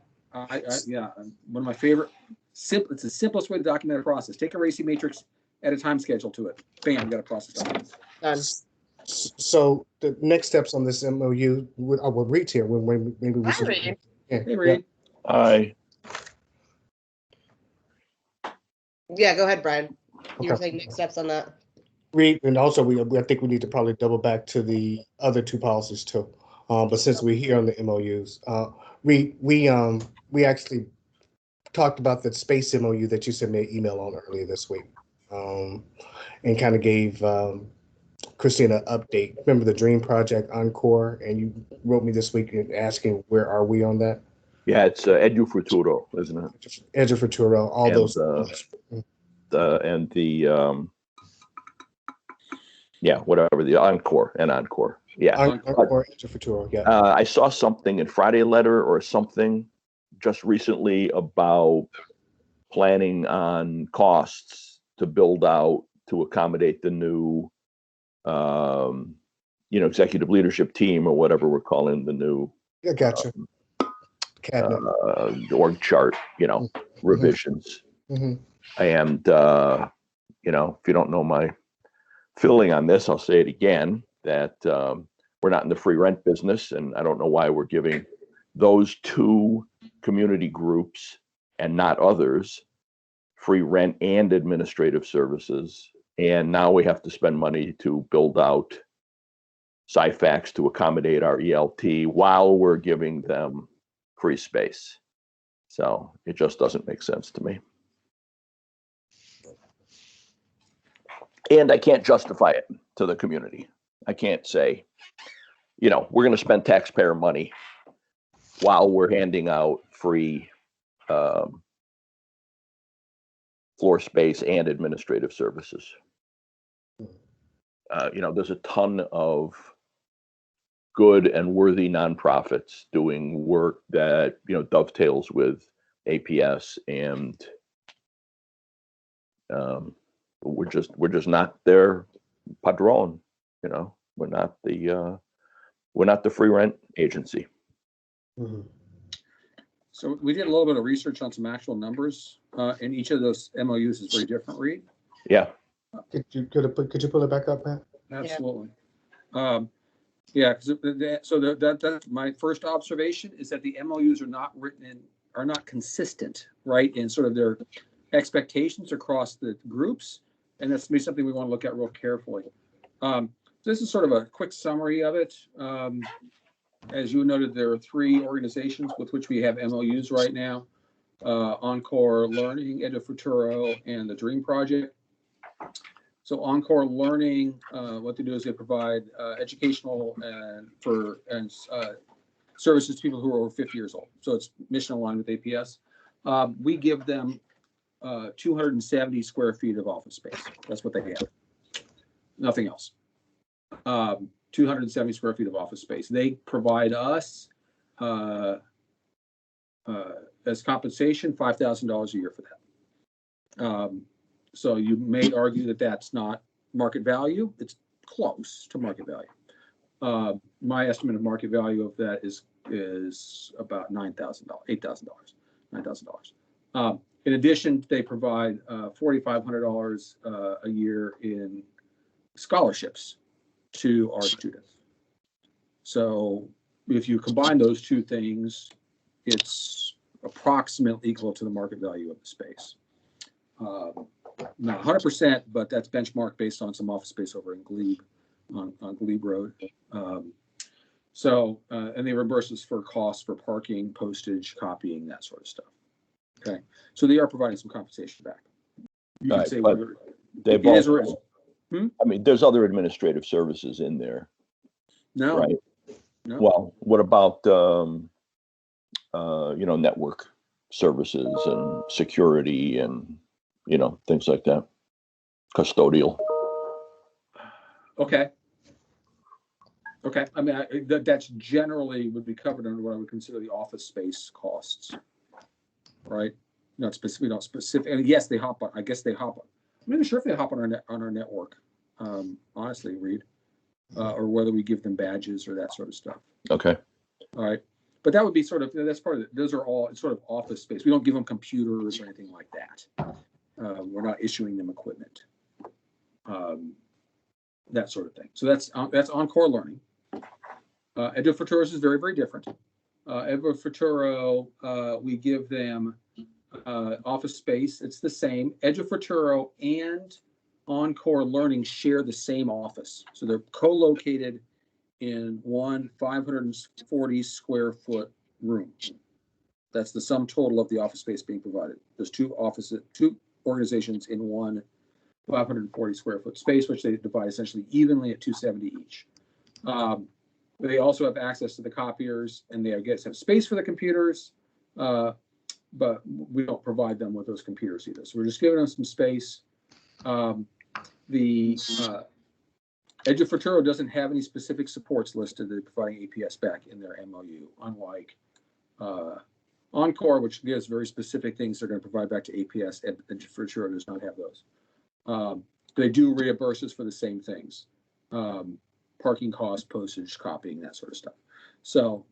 Speaker 3: Yeah, one of my favorite. It's the simplest way to document a process. Take a RACI matrix, add a time schedule to it. Bam, you got a process document.
Speaker 1: Done.
Speaker 4: So the next steps on this MOU, I will read here when maybe we should.
Speaker 1: Read.
Speaker 3: Hey, Reed.
Speaker 5: Aye.
Speaker 1: Yeah, go ahead, Brian. You were
Speaker 4: Okay.
Speaker 1: saying next steps on that.
Speaker 4: Read, and also I think we need to probably double back to the other two policies too. But since we're here on the MOUs, we actually talked about that space MOU that you sent me an email on earlier this week, and kind of gave Christina an update. Remember the Dream Project Encore, and you wrote me this week asking where are we on that?
Speaker 5: Yeah, it's Edu Futuro, isn't it?
Speaker 4: Edu Futuro, all
Speaker 5: And,
Speaker 4: those.
Speaker 5: Whatever the Encore. Yeah.
Speaker 4: Encore, Edu Futuro, yeah.
Speaker 5: I saw something in Friday Letter or something just recently about planning on costs to build out to accommodate the new, executive leadership team or whatever we're calling the new
Speaker 4: I gotcha. Cabinet.
Speaker 5: org chart, revisions.
Speaker 4: Mm-hmm.
Speaker 5: And, if you don't know my feeling on this, I'll say it again, that we're not in the free rent business. And I don't know why we're giving those two community groups and not others free rent and administrative services. And now we have to spend money to build out Scifix to accommodate our ELT while we're giving them free space. So it just doesn't make sense to me. And I can't justify it to the community. I can't say, we're going to spend taxpayer money while we're handing out free floor space and administrative services. There's a ton of good and worthy nonprofits doing work that, dovetails with APS, and we're just not their padron. We're not the free rent agency.
Speaker 4: Mm-hmm.
Speaker 3: So we did a little bit of research on some actual numbers, and each of those MOUs is very different, Reed.
Speaker 5: Yeah.
Speaker 4: Could you pull it back up, Matt?
Speaker 3: Absolutely. Yeah, because that's my first observation is that the MOUs are not consistent, right, in sort of their expectations across the groups, and that's something we want to look at real carefully. This is sort of a quick summary of it. As you noted, there are 3 organizations with which we have MOUs right now: Encore Learning, Edu Futuro, and the Dream Project. So Encore Learning, what they do is they provide educational and services to people who are over 50 years old. So it's mission aligned with APS. We give them 270 square feet of office space. That's what they have. Nothing else. 270 square feet of office space. They provide us as compensation $5,000 a year for that. So you may argue that that's not market value. It's close to market value. My estimate of market value of that is about $9,000, $8,000, $9,000. In addition, they provide $4,500 a year in scholarships to our students. So if you combine those two things, it's approximately equal to the market value of the space. Not 100%, but that's benchmarked based on some office space over in Glebe, on Glebe Road. And they reimburse us for costs for parking, postage, copying, that sort of stuff. Okay, so they are providing some compensation back. You can say
Speaker 5: They've
Speaker 3: It is
Speaker 5: also,
Speaker 3: or isn't.
Speaker 5: I mean, there's other administrative services in there,
Speaker 3: No,
Speaker 5: right?
Speaker 3: no.
Speaker 5: Well, what about, network services and security and, things like that? Custodial.
Speaker 3: Okay. Okay. I mean, that's generally would be covered under what I would consider the office space costs, right? Not specific. Not specific. And yes, they hop on. I guess they hop on. I'm not even sure if they hop on our network. Honestly, Reed, or whether we give them badges or that sort of stuff.
Speaker 5: Okay.
Speaker 3: All right. But that would be sort of, that's part of it. Those are all sort of office space. We don't give them computers or anything like that. We're not issuing them equipment. That sort of thing. So that's Encore Learning. Edu Futuros is very, very different. Edu Futuro, we give them office space. It's the same. Edu Futuro and Encore Learning share the same office. So they're co-located in one 540 square foot room. That's the sum total of the office space being provided. There's two organizations in one 540 square foot space, which they divide essentially evenly at $270 each. They also have access to the copiers, and they, I guess, have space for the computers, but we don't provide them with those computers either. So we're just giving them some space. The Edu Futuro doesn't have any specific supports listed. They're providing APS back in their MOU, unlike Encore, which gives very specific things they're going to provide back to APS. Edu Futuro does not have those. They do reimburse us for the same things. Parking costs, postage, copying, that sort of stuff. So,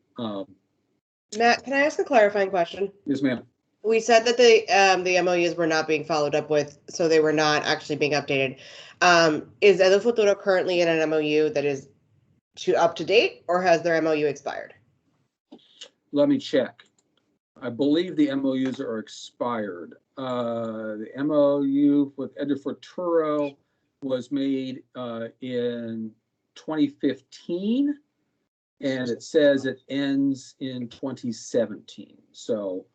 Speaker 1: Matt, can I ask a clarifying question?
Speaker 3: yes, ma'am.
Speaker 1: We said that the MOUs were not being followed up with, so they were not actually being updated. Is Edu Futuro currently in an MOU that is up to date, or has their MOU expired?
Speaker 3: Let me check. I believe the MOUs are expired. The MOU with Edu Futuro was made in 2015, and it says it ends in 2017. So,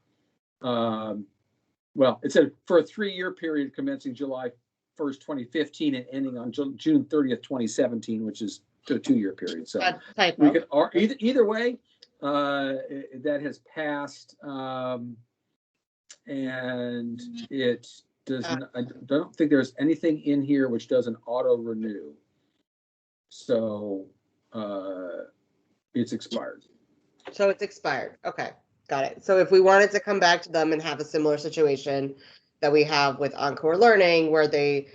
Speaker 3: well, it said for a 3-year period commencing July 1st, 2015 and ending on June 30th, 2017, which is a 2-year period. So we could, either way, that has passed, and it does not, I don't think there's anything in here which doesn't auto renew. So it's expired.
Speaker 1: So it's expired. Okay, got it. So if we wanted to come back to them and have a similar situation that we have with Encore Learning, where they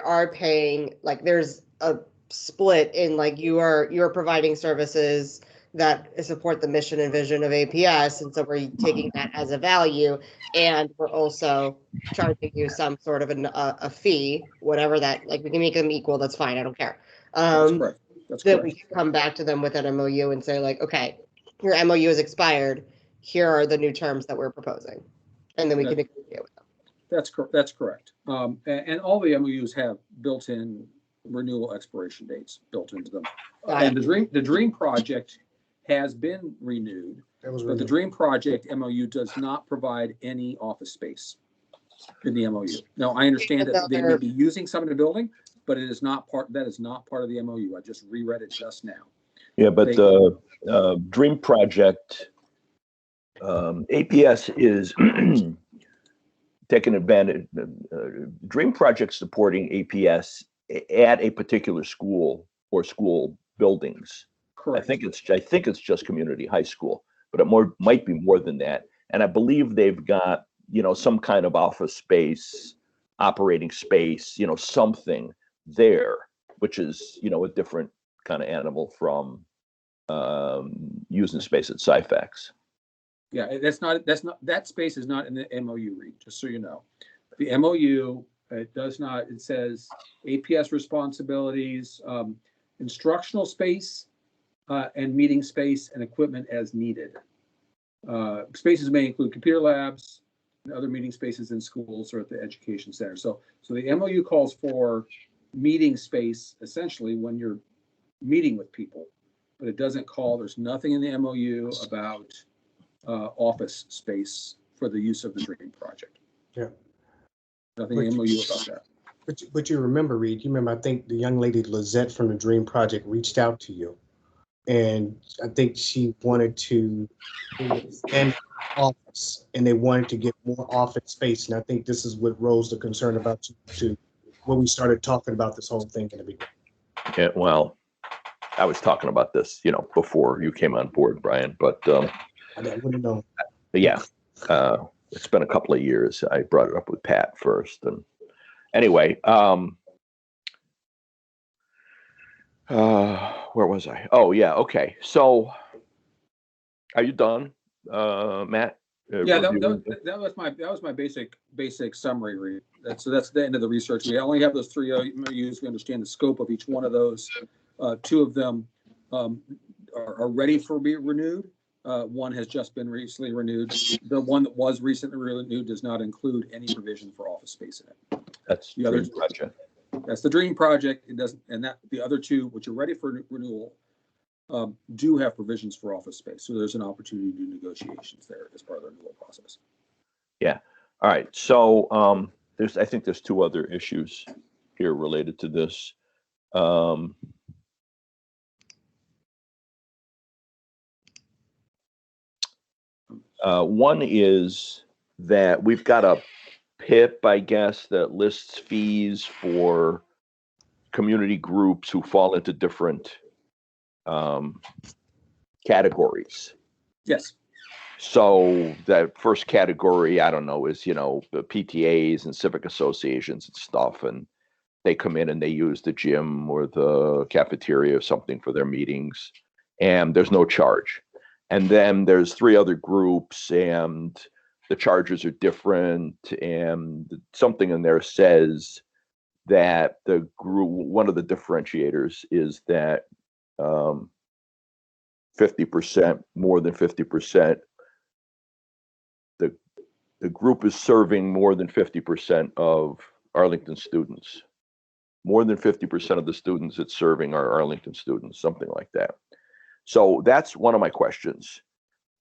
Speaker 1: are paying, like there's a split in, like you're providing services that support the mission and vision of APS, and so we're taking that as a value, and we're also charging you some sort of a fee, whatever that, like we can make them equal, that's fine, I don't care.
Speaker 3: That's correct. That's
Speaker 1: that
Speaker 3: correct.
Speaker 1: we can come back to them with an MOU and say like, okay, your MOU is expired, here are the new terms that we're proposing, and then we can negotiate with them.
Speaker 3: That's correct. That's correct. And all the MOUs have built-in renewal expiration dates built into them. And the Dream project has been renewed, but the Dream project MOU does not provide any office space in the MOU. Now, I understand that they may be using some in the building, but it is not part. That is not part of the MOU. I just reread it just now.
Speaker 5: Yeah, but the Dream project, APS is taking advantage. Dream project supporting APS at a particular school or school buildings.
Speaker 3: Correct.
Speaker 5: I think it's just community high school, but it might be more than that. And I believe they've got, some kind of office space, operating space, something there, which is, a different kind of animal from using space at Scifix.
Speaker 3: Yeah, that space is not in the MOU, Reed, just so you know. The MOU, it says APS responsibilities, instructional space, and meeting space and equipment as needed. Spaces may include computer labs and other meeting spaces in schools or at the education center. So the MOU calls for meeting space essentially when you're meeting with people, but it doesn't there's nothing in the MOU about office space for the use of the Dream project.
Speaker 4: Yeah.
Speaker 3: Nothing in the MOU about that.
Speaker 4: But you remember, Reed, you remember, I think the young lady Lizette from the Dream Project reached out to you. And I think she wanted to expand office and they wanted to get more office space. And I think this is what rose the concern about you to when we started talking about this whole thing in the beginning.
Speaker 5: Yeah, well, I was talking about this, before you came on board, Brian, but
Speaker 4: I wouldn't know.
Speaker 5: yeah, it's been a couple of years. I brought it up with Pat first. And anyway, where was I? Oh, yeah. Okay. So are you done, Matt?
Speaker 3: Yeah, that was my basic summary read. So that's the end of the research. We only have those 3 MOUs. We understand the scope of each one of those. 2 of them are ready for being renewed. One has just been recently renewed. The one that was recently renewed does not include any provision for office space in it.
Speaker 5: That's the other project.
Speaker 3: That's the Dream Project. It doesn't, and that the other 2, which are ready for renewal, do have provisions for office space. So there's an opportunity to do negotiations there as part of the renewal process.
Speaker 5: Yeah. All right. So I think there's 2 other issues here related to this. One is that we've got a PIP, I guess, that lists fees for community groups who fall into different categories.
Speaker 3: Yes.
Speaker 5: So that first category, I don't know, is, the PTAs and civic associations and stuff. And they come in and they use the gym or the cafeteria or something for their meetings. And there's no charge. And then there's 3 other groups and the charges are different. And something in there says that the group, one of the differentiators is that 50%, more than 50%, the group is serving more than 50% of Arlington students. More than 50% of the students it's serving are Arlington students, something like that. So that's one of my questions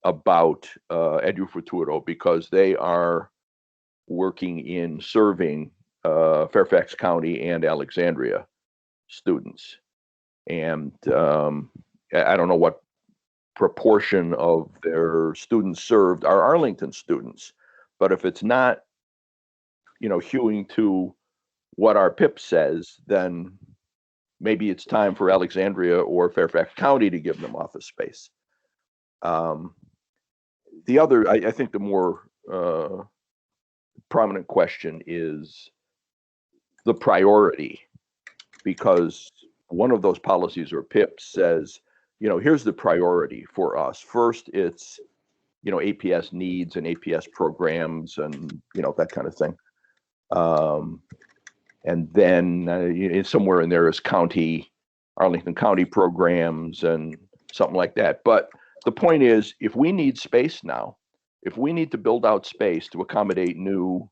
Speaker 5: about Edu Futuro, because they are working in serving Fairfax County and Alexandria students. And I don't know what proportion of their students served are Arlington students, but if it's not, hewing to what our PIP says, then maybe it's time for Alexandria or Fairfax County to give them office space. The other, I think the more prominent question is the priority, because one of those policies or PIP says, here's the priority for us. First, it's, APS needs and APS programs and, that kind of thing. And then somewhere in there is Arlington County programs and something like that. But the point is, if we need space now, if we need to build out space to accommodate new,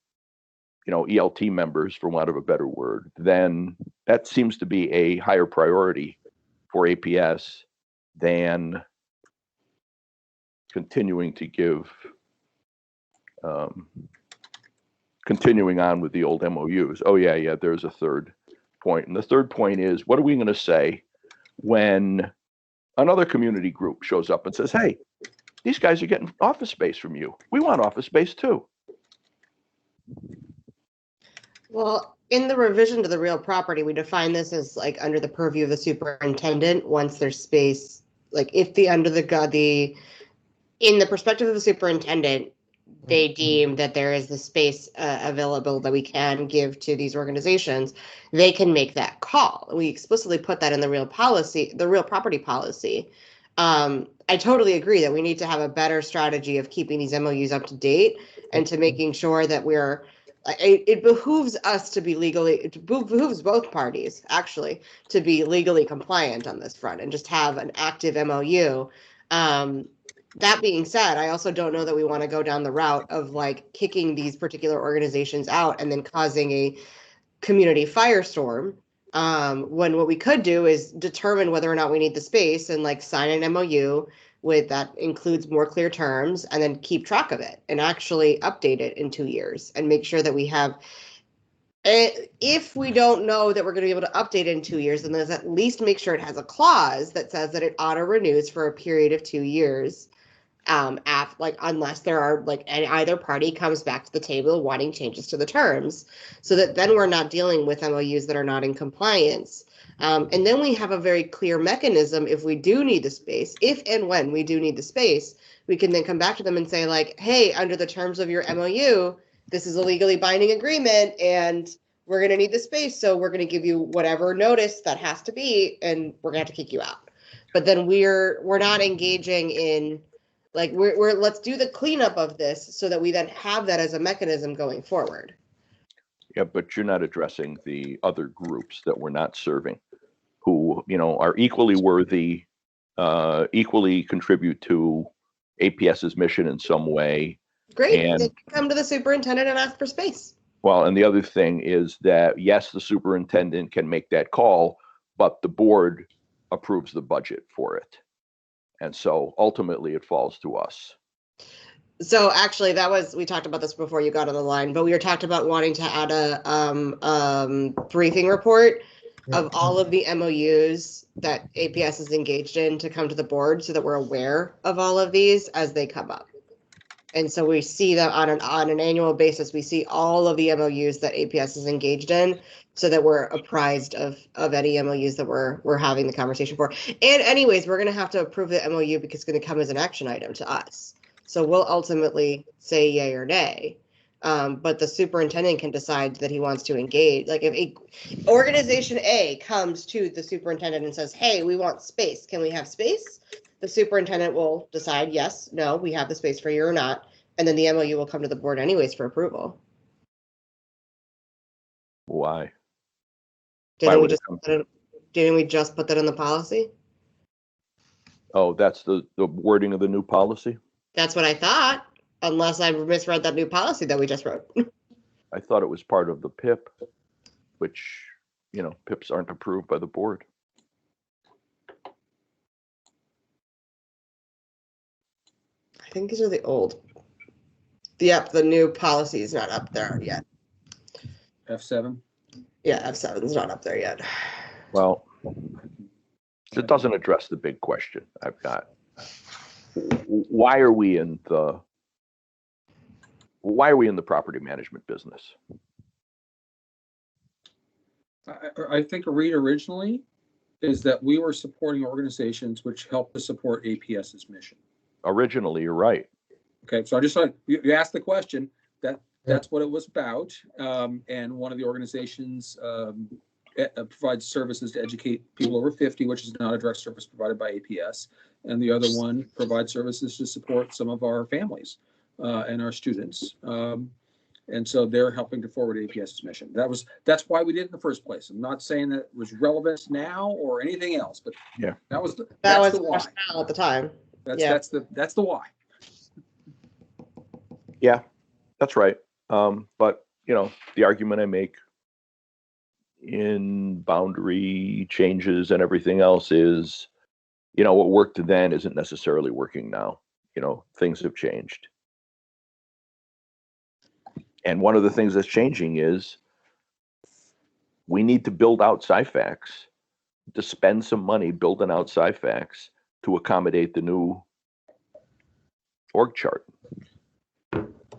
Speaker 5: ELT members, for want of a better word, then that seems to be a higher priority for APS than continuing to give, continuing on with the old MOUs. Oh, yeah, there's a third point. And the third point is, what are we going to say when another community group shows up and says, hey, these guys are getting office space from you. We want office space too.
Speaker 1: Well, in the revision to the real property, we define this as like under the purview of the superintendent once there's space, like if in the perspective of the superintendent, they deem that there is the space available that we can give to these organizations, they can make that call. We explicitly put that in the real property policy. I totally agree that we need to have a better strategy of keeping these MOUs up to date and to making sure that it behooves us to be it behooves both parties actually to be legally compliant on this front and just have an active MOU. That being said, I also don't know that we want to go down the route of like kicking these particular organizations out and then causing a community firestorm. When what we could do is determine whether or not we need the space and like sign an MOU with that includes more clear terms and then keep track of it and actually update it in 2 years and make sure that we have if we don't know that we're going to be able to update it in 2 years, then let's at least make sure it has a clause that says that it auto renews for a period of 2 years. Unless there are either party comes back to the table wanting changes to the terms, so that then we're not dealing with MOUs that are not in compliance. And then we have a very clear mechanism if we do need the space, if and when we do need the space, we can then come back to them and say like, hey, under the terms of your MOU, this is a legally binding agreement and we're going to need the space. So we're going to give you whatever notice that has to be, and we're going to have to kick you out. But then we're not engaging in we're let's do the cleanup of this so that we then have that as a mechanism going forward.
Speaker 5: Yeah, but you're not addressing the other groups that we're not serving, who, are equally worthy, equally contribute to APS's mission in some way.
Speaker 1: Great,
Speaker 5: And
Speaker 1: they can come to the superintendent and ask for space.
Speaker 5: well, and the other thing is that, yes, the superintendent can make that call, but the board approves the budget for it. And so ultimately it falls to us.
Speaker 1: So actually we talked about this before you got on the line, but we were talked about wanting to add a briefing report of all of the MOUs that APS is engaged in to come to the board so that we're aware of all of these as they come up. And so we see that on an annual basis, we see all of the MOUs that APS is engaged in so that we're apprised of any MOUs that we're having the conversation for. And anyways, we're going to have to approve the MOU because it's going to come as an action item to us. So we'll ultimately say yay or nay. But the superintendent can decide that he wants to engage. Like if organization A comes to the superintendent and says, hey, we want space. Can we have space? The superintendent will decide, yes, no, we have the space for you or not. And then the MOU will come to the board anyways for approval.
Speaker 5: Why?
Speaker 1: Didn't we just put that in the policy?
Speaker 5: Oh, that's the wording of the new policy?
Speaker 1: That's what I thought, unless I misread that new policy that we just wrote.
Speaker 5: I thought it was part of the PIP, which, PIPs aren't approved by the board.
Speaker 1: I think these are the old. Yep, the new policy is not up there yet.
Speaker 3: F7?
Speaker 1: Yeah, F7 is not up there yet.
Speaker 5: Well, it doesn't address the big question I've got. Why are we in the property management business?
Speaker 3: I think Reed originally is that we were supporting organizations which help to support APS's mission.
Speaker 5: Originally, you're right.
Speaker 3: Okay, so I just thought you asked the question, that's what it was about. And one of the organizations provides services to educate people over 50, which is not a direct service provided by APS. And the other one provides services to support some of our families and our students. And so they're helping to forward APS's mission. That's why we did it in the first place. I'm not saying that it was relevant now or anything else, but
Speaker 5: yeah,
Speaker 3: that was the
Speaker 1: why at the time.
Speaker 3: That's the why.
Speaker 5: Yeah, that's right. But the argument I make in boundary changes and everything else is, what worked then isn't necessarily working now. Things have changed. And one of the things that's changing is we need to build out Scifix, to spend some money building out Scifix to accommodate the new org chart.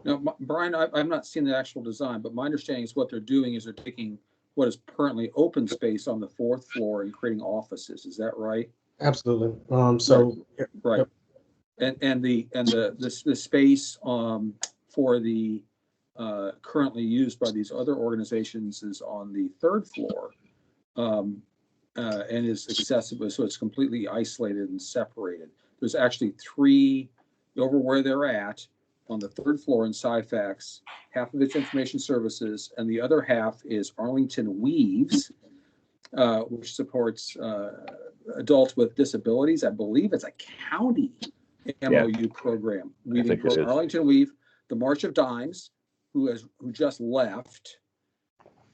Speaker 3: Now, Brian, I've not seen the actual design, but my understanding is what they're doing is they're taking what is currently open space on the 4th floor and creating offices. Is that right?
Speaker 4: Absolutely.
Speaker 3: Right. And the space for the currently used by these other organizations is on the 3rd floor and is accessible, so it's completely isolated and separated. There's actually 3 over where they're at on the 3rd floor in Scifix. Half of it's information services, and the other half is Arlington Weaves, which supports adults with disabilities. I believe it's a county MOU program. Arlington Weave, the March of Dimes, who just left,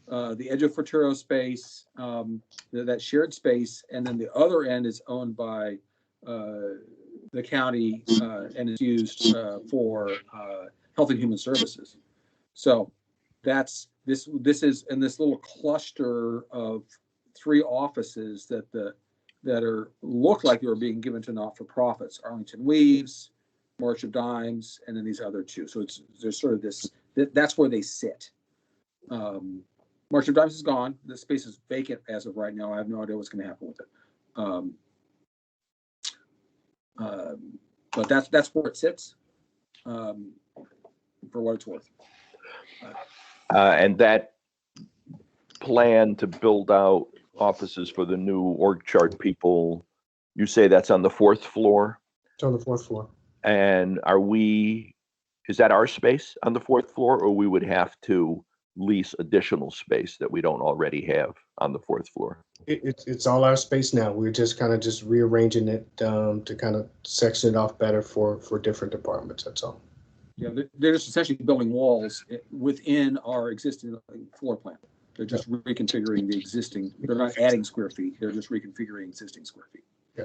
Speaker 3: the Edge of Futuro space, that shared space, and then the other end is owned by the county and is used for Health and Human Services. So that's this is in this little cluster of 3 offices that look like they were being given to not-for-profits: Arlington Weaves, March of Dimes, and then these other 2. So there's sort of this, that's where they sit. March of Dimes is gone. The space is vacant as of right now. I have no idea what's going to happen with it. But that's where it sits, for what it's worth.
Speaker 5: And that plan to build out offices for the new org chart people, you say that's on the 4th floor?
Speaker 4: It's on the 4th floor.
Speaker 5: And is that our space on the 4th floor, or we would have to lease additional space that we don't already have on the 4th floor?
Speaker 4: It's all our space now. We're just kind of just rearranging it to kind of section it off better for different departments. That's all.
Speaker 3: Yeah, they're just essentially building walls within our existing floor plan. They're just reconfiguring the existing. They're not adding square feet. They're just reconfiguring existing square feet.
Speaker 4: Yeah.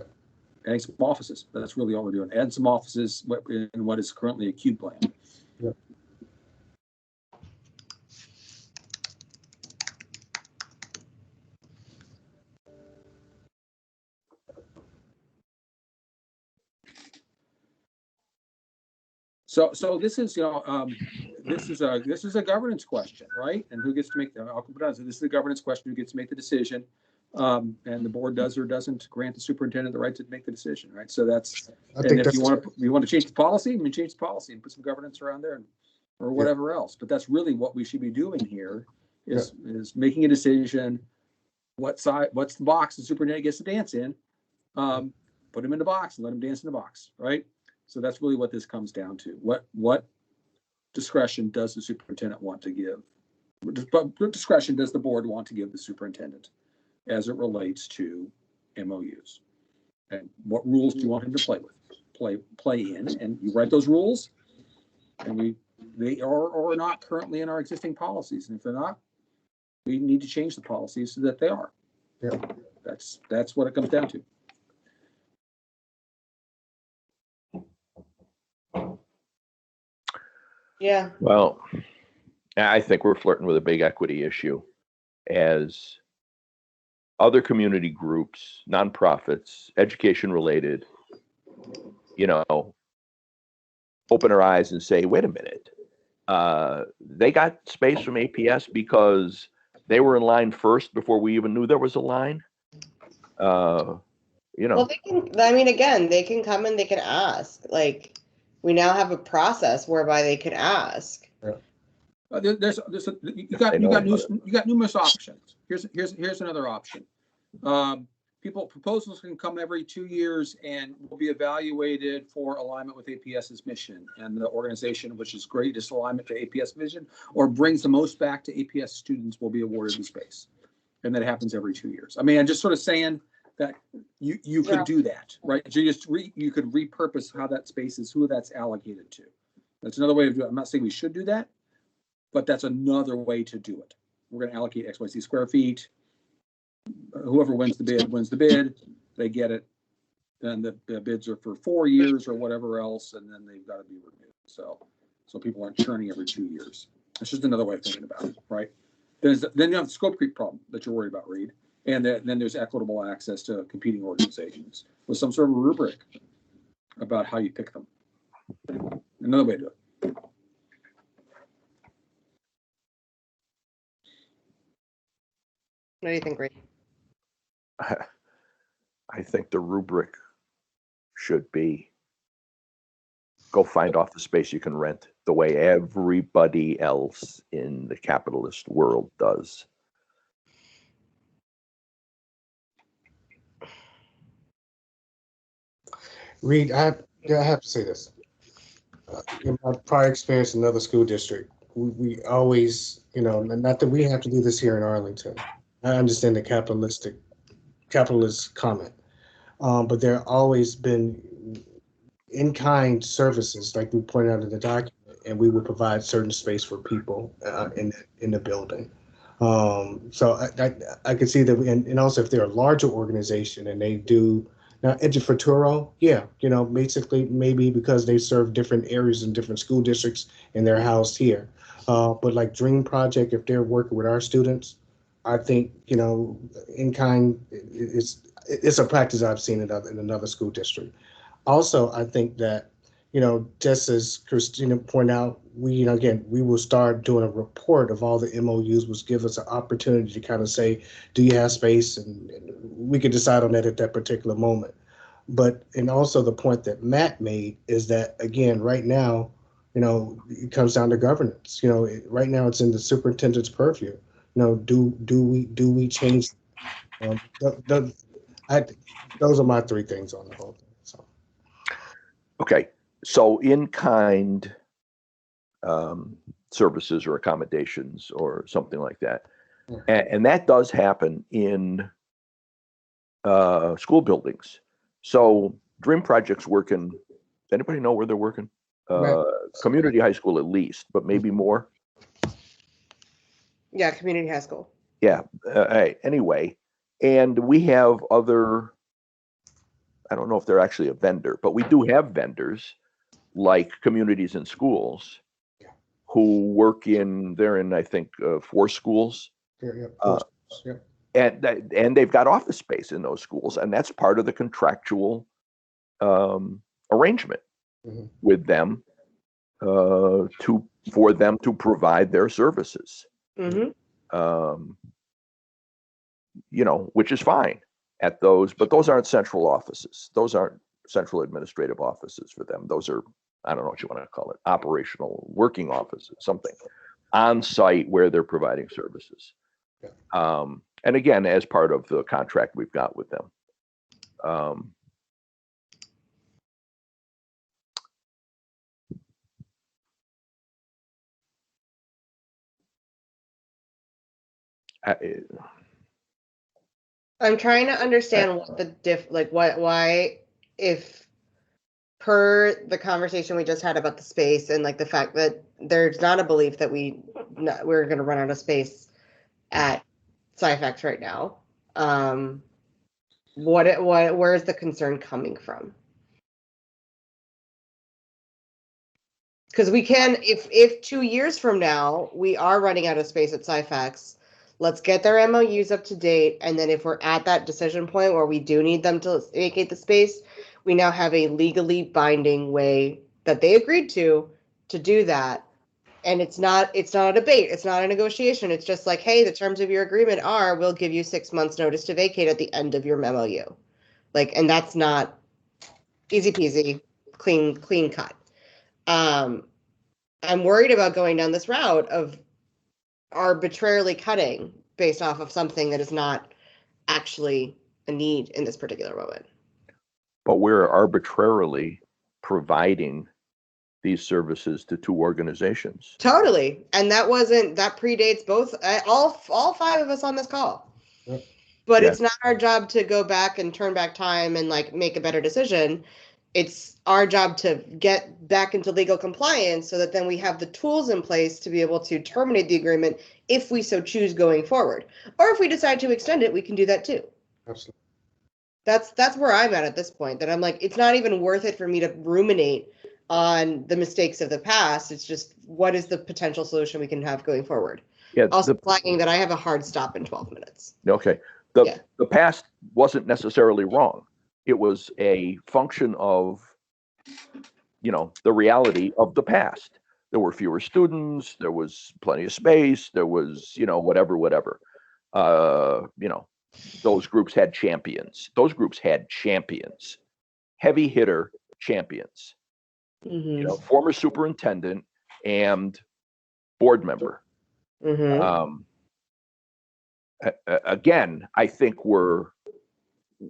Speaker 3: Adding some offices. That's really all we're doing. Add some offices in what is currently a cube plan.
Speaker 4: Yeah.
Speaker 3: So this is, this is a governance question, right? And who gets to make this is a governance question. Who gets to make the decision? And the board does or doesn't grant the superintendent the right to make the decision, right? So that's, and if you want to change the policy, change the policy and put some governance around there, or whatever else. But that's really what we should be doing here is making a decision. What's the box the superintendent gets to dance in? Put him in the box and let him dance in the box, right? So that's really what this comes down to. What discretion does the superintendent want to give? What discretion does the board want to give the superintendent as it relates to MOUs? And what rules do you want him to play in? And you write those rules, and they are or are not currently in our existing policies. And if they're not, we need to change the policies so that they are.
Speaker 4: Yeah.
Speaker 3: That's what it comes down to.
Speaker 1: Yeah.
Speaker 5: Well, I think we're flirting with a big equity issue as other community groups, nonprofits, education related, open our eyes and say, wait a minute, they got space from APS because they were in line first before we even knew there was a line.
Speaker 1: Well, they can, again, they can come and they can ask. Like, we now have a process whereby they can ask.
Speaker 3: You got numerous options. Here's another option. Proposals can come every 2 years and will be evaluated for alignment with APS's mission and the organization which is greatest alignment to APS vision or brings the most back to APS students will be awarded the space. And that happens every 2 years. I'm just sort of saying that you could do that, right? So you could repurpose how that space is, who that's allocated to. That's another way to do it. I'm not saying we should do that, but that's another way to do it. We're going to allocate XYZ square feet. Whoever wins the bid, they get it. Then the bids are for 4 years or whatever else, and then they've got to be renewed. So people aren't churning every 2 years. It's just another way of thinking about it, right? Then you have the scope creep problem that you're worried about, Reed. And then there's equitable access to competing organizations with some sort of rubric about how you pick them. Another way to do it.
Speaker 1: What do you think, Reed?
Speaker 5: I think the rubric should be go find off the space you can rent the way everybody else in the capitalist world does.
Speaker 4: Reed, I have to say this. In my prior experience in another school district, we always, not that we have to do this here in Arlington. I understand the capitalist comment, but there have always been in-kind services, like we pointed out in the document, and we would provide certain space for people in the building. So I can see that, and also if they're a larger organization and they do Now, Edufuturo, yeah, basically maybe because they serve different areas in different school districts and they're housed here. But like Dream Project, if they're working with our students, I think, in kind, it's a practice I've seen in another school district. Also, I think that, just as Christina pointed out, again, we will start doing a report of all the MOUs, which give us an opportunity to kind of say, do you have space? And we could decide on that at that particular moment. But, and also the point that Matt made is that, again, right now, it comes down to governance. Right now it's in the superintendent's purview. Do we change? Um, the, the, I, those are my three things on the whole thing. So.
Speaker 5: Okay, so in-kind services or accommodations or something like that, and that does happen in school buildings. So Dream Project's working. Does anybody know where they're working?
Speaker 4: Right.
Speaker 5: Community high school at least, but maybe more.
Speaker 1: Yeah, community high school.
Speaker 5: Yeah. Anyway, and we have other. I don't know if they're actually a vendor, but we do have vendors like Communities in Schools who work they're in, I think, 4 schools.
Speaker 4: Yeah.
Speaker 5: And they've got office space in those schools, and that's part of the contractual arrangement with them for them to provide their services. Which is fine at those, but those aren't central offices. Those aren't central administrative offices for them. Those are, I don't know what you want to call it, operational working offices, something on site where they're providing services. And again, as part of the contract we've got with them.
Speaker 1: I'm trying to understand what why, if per the conversation we just had about the space and like the fact that there's not a belief that we're going to run out of space at Scifix right now. Where is the concern coming from? Because we can, if 2 years from now we are running out of space at Scifix, let's get their MOUs up to date, and then if we're at that decision point where we do need them to vacate the space, we now have a legally binding way that they agreed to do that. And it's not a debate, it's not a negotiation. It's just like, hey, the terms of your agreement are, we'll give you 6 months notice to vacate at the end of your MOU. And that's not easy peasy, clean cut. I'm worried about going down this route of arbitrarily cutting based off of something that is not actually a need in this particular moment.
Speaker 5: But we're arbitrarily providing these services to 2 organizations.
Speaker 1: Totally. And that predates both, all 5 of us on this call. Yep. But It's not our job to go back and turn back time and make a better decision. It's our job to get back into legal compliance so that then we have the tools in place to be able to terminate the agreement if we so choose going forward. Or if we decide to extend it, we can do that too.
Speaker 4: Absolutely.
Speaker 1: That's where I'm at this point, that I'm like, it's not even worth it for me to ruminate on the mistakes of the past. It's just, what is the potential solution we can have going forward? Yeah. Also flagging that I have a hard stop in 12 minutes.
Speaker 5: Okay. The past wasn't necessarily wrong. It was a function of, the reality of the past. There were fewer students, there was plenty of space, there was, whatever. Those groups had champions. Heavy hitter champions. Former superintendent and board member. Again, I think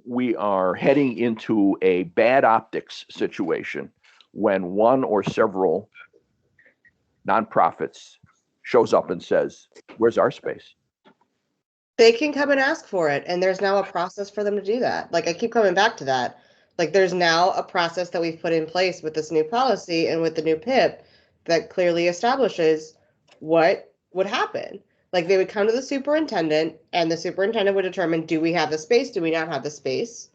Speaker 5: we are heading into a bad optics situation when one or several nonprofits shows up and says, "Where's our space?"
Speaker 1: They can come and ask for it, and there's now a process for them to do that. I keep coming back to that. There's now a process that we've put in place with this new policy and with the new PIP that clearly establishes what would happen. They would come to the superintendent, and the superintendent would determine, do we have the space? Do we not have the space?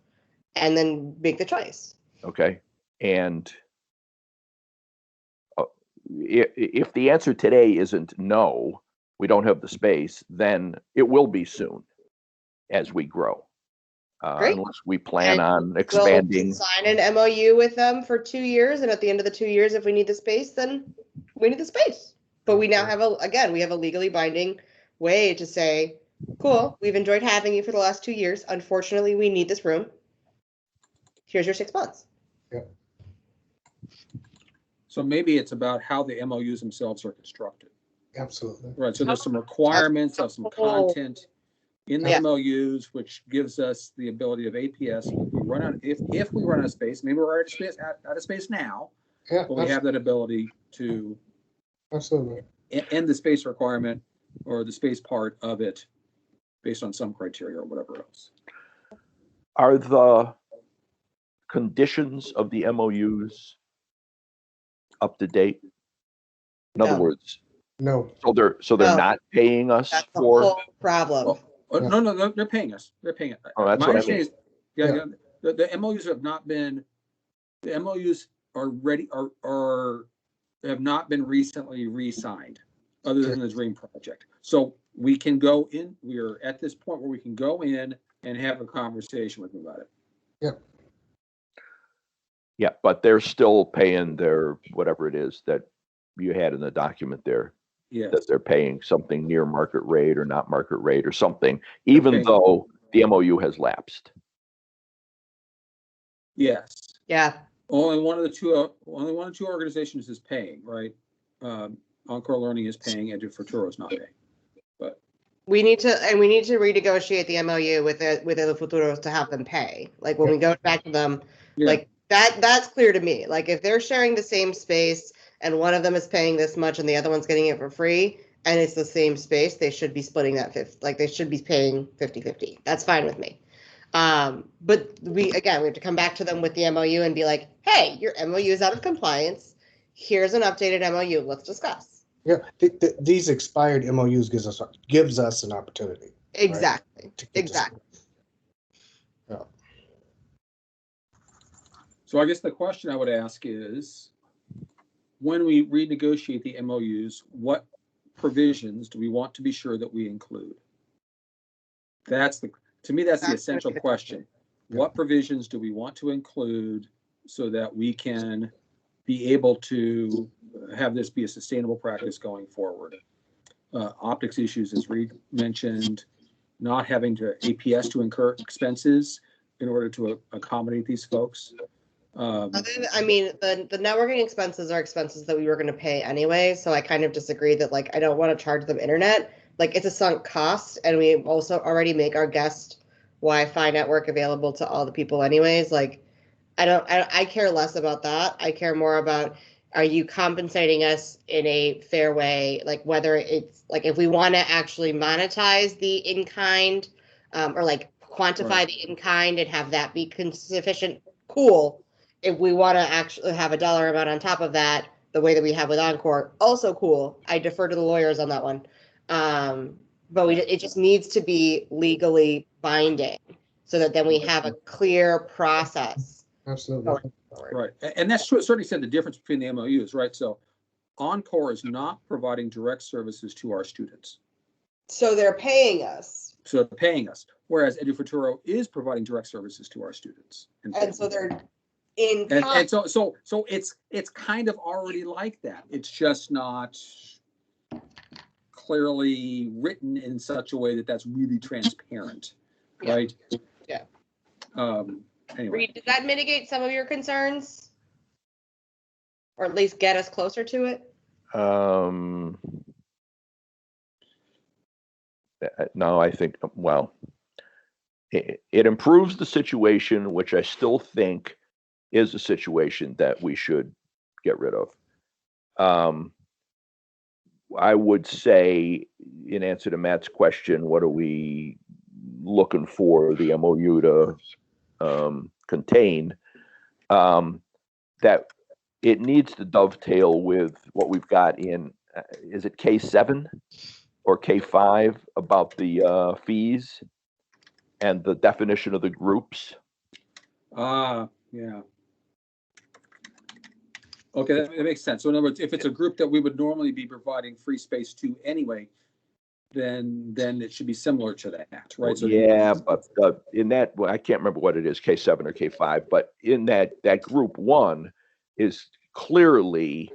Speaker 1: and then make the choice.
Speaker 5: Okay. And if the answer today isn't no, we don't have the space, then it will be soon as we grow.
Speaker 1: Great.
Speaker 5: Unless we plan
Speaker 1: And
Speaker 5: on expanding.
Speaker 1: We'll sign an MOU with them for 2 years, and at the end of the 2 years, if we need the space, then we need the space. But we now have we have a legally binding way to say, cool, we've enjoyed having you for the last 2 years. Unfortunately, we need this room. Here's your 6 months.
Speaker 4: Yeah.
Speaker 3: So maybe it's about how the MOUs themselves are constructed.
Speaker 4: Absolutely.
Speaker 3: Right, so there's some requirements of some content in the
Speaker 1: Yeah.
Speaker 3: MOUs, which gives us the ability of APS. If we run out of space, maybe we're out of space now,
Speaker 4: Yeah.
Speaker 3: but we have that ability to
Speaker 4: Absolutely.
Speaker 3: end the space requirement or the space part of it based on some criteria or whatever else.
Speaker 5: Are the conditions of the MOUs up to date? In other
Speaker 1: No.
Speaker 5: words,
Speaker 4: No.
Speaker 5: so they're
Speaker 1: No.
Speaker 5: not paying us
Speaker 1: That's the
Speaker 5: for.
Speaker 1: whole problem.
Speaker 3: Oh, no, they're paying us. They're paying it.
Speaker 5: Oh, that's
Speaker 3: My
Speaker 5: what I
Speaker 3: understanding
Speaker 5: mean.
Speaker 3: is, the MOUs have not been, the MOUs are ready, have not been recently re-signed, other than the Dream Project. So we can go in, we're at this point where we can go in and have a conversation with them about it.
Speaker 5: Yeah, but they're still paying their, whatever it is that you had in the document there,
Speaker 3: Yes,
Speaker 5: that they're paying something near market rate or not market rate or something, even
Speaker 3: paying-
Speaker 5: though the MOU has lapsed.
Speaker 3: yes.
Speaker 1: Yeah.
Speaker 3: Only one of the two organizations is paying, right? Encore Learning is paying, EduFuturo is not paying.
Speaker 1: We need to renegotiate the MOU with El Futuros to have them pay. Like when we go back to them,
Speaker 3: Yeah.
Speaker 1: like that's clear to me. Like if they're sharing the same space and one of them is paying this much and the other one's getting it for free and it's the same space, they should be splitting that they should be paying 50-50. That's fine with me. But we have to come back to them with the MOU and be like, hey, your MOU is out of compliance. Here's an updated MOU. Let's discuss.
Speaker 4: Yeah. These expired MOUs gives us an opportunity.
Speaker 1: Exactly.
Speaker 4: To get
Speaker 1: Exactly.
Speaker 3: So I guess the question I would ask is, when we renegotiate the MOUs, what provisions do we want to be sure that we include? To me, that's the essential question. What provisions do we want to include so that we can be able to have this be a sustainable practice going forward? Optics issues, as Reed mentioned, not having APS to incur expenses in order to accommodate these folks.
Speaker 1: I mean, the networking expenses are expenses that we were going to pay anyway. So I kind of disagree that I don't want to charge them internet. It's a sunk cost, and we also already make our guest Wi-Fi network available to all the people anyways. I care less about that. I care more about, are you compensating us in a fair way? Whether it's if we want to actually monetize the in-kind, or quantify
Speaker 3: Right.
Speaker 1: the in-kind and have that be sufficient, cool. If we want to actually have a dollar amount on top of that, the way that we have with Encore, also cool. I defer to the lawyers on that one. But it just needs to be legally binding so that then we have a clear process.
Speaker 4: Absolutely.
Speaker 3: Right, and that's certainly said the difference between the MOUs, right? So Encore is not providing direct services to our students.
Speaker 1: So they're paying us.
Speaker 3: So they're paying us, whereas EduFuturo is providing direct services to our students.
Speaker 1: And so they're in
Speaker 3: and so it's kind of already like that. It's just not clearly written in such a way that that's really transparent, right?
Speaker 1: Yeah.
Speaker 3: Anyway.
Speaker 1: Reed, does that mitigate some of your concerns? Or at least get us closer to it?
Speaker 5: No, I think, well, it improves the situation, which I still think is a situation that we should get rid of. I would say, in answer to Matt's question, what are we looking for the MOU to contain? That it needs to dovetail with what we've got in, is it K7 or K5 about the fees and the definition of the groups?
Speaker 3: Yeah. Okay, that makes sense. So in other words, if it's a group that we would normally be providing free space to anyway, then it should be similar to that, right? So
Speaker 5: Yeah, but in that, well, I can't remember what it is, K7 or K5, but in that group one is clearly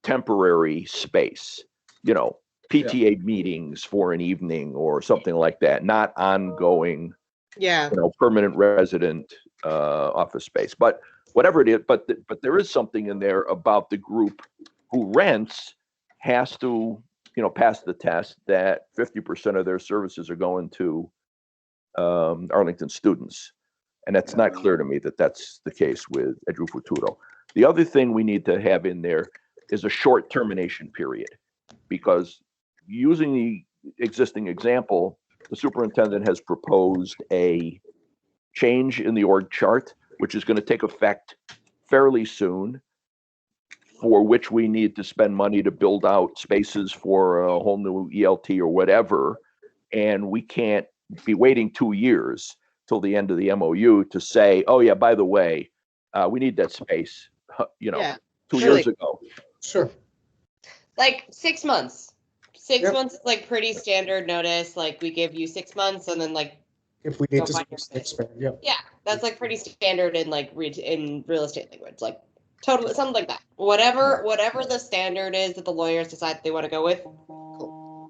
Speaker 5: temporary space, you know, PTA meetings for an evening or something like that, not ongoing,
Speaker 1: Yeah.
Speaker 5: you know, permanent resident office space. But whatever it is, but there is something in there about the group who rents has to, you know, pass the test that 50% of their services are going to Arlington students. And that's not clear to me that that's the case with Edu Futuro. The other thing we need to have in there is a short termination period, because using the existing example, the superintendent has proposed a change in the org chart, which is going to take effect fairly soon, for which we need to spend money to build out spaces for a whole new ELT or whatever. And we can't be waiting 2 years till the end of the MOU to say, oh yeah, by the way, we need that space, you know,
Speaker 1: Yeah.
Speaker 5: 2
Speaker 1: Sure.
Speaker 5: years ago.
Speaker 4: Sure.
Speaker 1: Like 6 months. Six
Speaker 4: Yep.
Speaker 1: months is like pretty standard notice. Like we give you 6 months and then like,
Speaker 4: If we
Speaker 1: Go
Speaker 4: need to
Speaker 1: find your
Speaker 4: expand, yep.
Speaker 1: yeah, that's like pretty standard in like in real estate language, like totally something like that. Whatever the standard is that the lawyers decide they want to go with.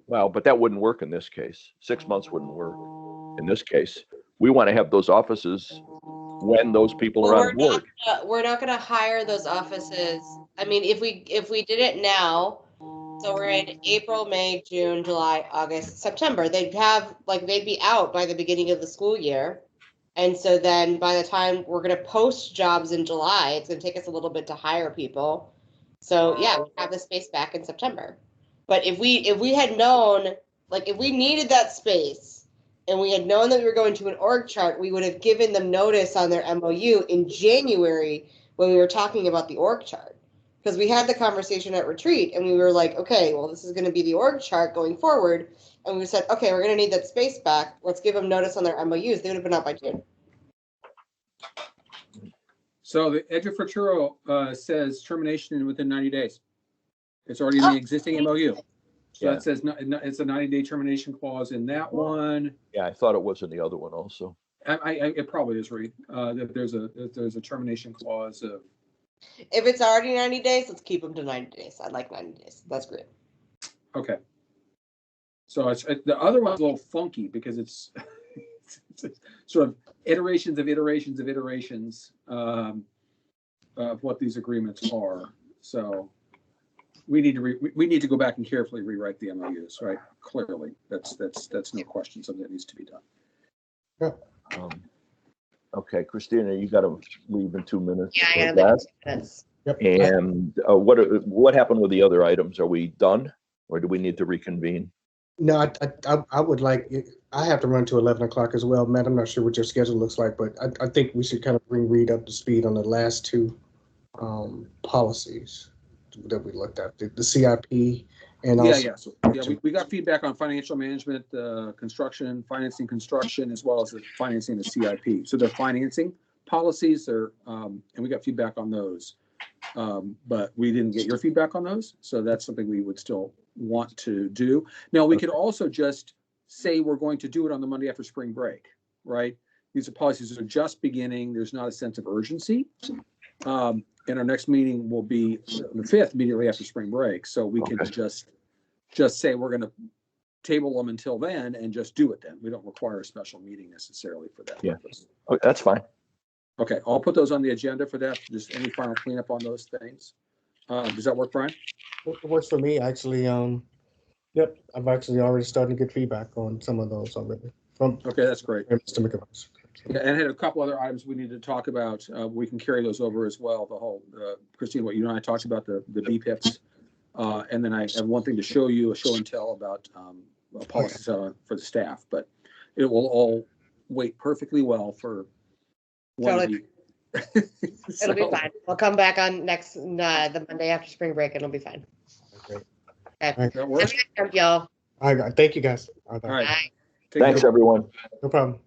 Speaker 5: Well, but that wouldn't work in this case. 6 months wouldn't work in this case. We want to have those offices when those people are on board.
Speaker 1: We're not gonna hire those offices. I mean, if we did it now, so we're in April, May, June, July, August, September. They'd be out by the beginning of the school year. And so then by the time we're going to post jobs in July, it's going to take us a little bit to hire people. So yeah, we have the space back in September. But if we had known, like if we needed that space and we had known that we were going to an org chart, we would have given them notice on their MOU in January when we were talking about the org chart. Because we had the conversation at retreat and we were like, okay, well, this is going to be the org chart going forward. And we said, okay, we're going to need that space back. Let's give them notice on their MOUs. They would have been out by June.
Speaker 3: So the Edu Futuro says termination within 90 days. It's already in the existing MOU. So that says it's a 90-day termination clause in that one.
Speaker 5: Yeah, I thought it was in the other one also.
Speaker 3: It probably is, Reed. That there's a termination clause of.
Speaker 1: If it's already 90 days, let's keep them to 90 days. I like 90 days. That's great.
Speaker 3: Okay. So the other one's a little funky because it's sort of iterations of what these agreements are. So we need to go back and carefully rewrite the MOUs, right? Clearly, that's no question. Something that needs to be done.
Speaker 4: Yeah.
Speaker 5: Okay, Christina, you got to leave in 2 minutes.
Speaker 1: Yeah, I got 2 minutes.
Speaker 4: Yep.
Speaker 5: And what happened with the other items? Are we done, or do we need to reconvene?
Speaker 4: No, I would like, I have to run to 11 o'clock as well. Matt, I'm not sure what your schedule looks like, but I think we should kind of bring Reed up to speed on the last two policies that we looked at, the CIP and also.
Speaker 3: So, we got feedback on financial management, financing construction, as well as the financing the CIP. So they're financing policies, and we got feedback on those. But we didn't get your feedback on those. So that's something we would still want to do. Now, we could also just say we're going to do it on the Monday after spring break, right? These are policies that are just beginning. There's not a sense of urgency. And our next meeting will be the 5th, immediately after spring break. So we can just say we're going to table them until then and just do it then. We don't require a special meeting necessarily for that purpose.
Speaker 5: Oh, that's fine.
Speaker 3: Okay, I'll put those on the agenda for that. Just any final cleanup on those things. Does that work, Brian?
Speaker 4: It works for me, actually. Yep, I've actually already started to get feedback on some of those already.
Speaker 3: Okay, that's great.
Speaker 4: Mr. McAvoy.
Speaker 3: Yeah, and I had a couple other items we need to talk about. We can carry those over as well. The whole, Christine, what you and I talked about, the BPIPs. And then I have one thing to show you, a show and tell about policies for the staff, but it will all wait perfectly well for one week.
Speaker 1: It'll be fine. We'll come back on next the Monday after spring break, and it'll be fine.
Speaker 4: Okay.
Speaker 1: Okay.
Speaker 3: That works.
Speaker 1: Y'all.
Speaker 4: All right, thank you guys.
Speaker 3: All right.
Speaker 1: Bye.
Speaker 3: Take
Speaker 5: Thanks,
Speaker 3: care.
Speaker 5: everyone.
Speaker 4: No problem.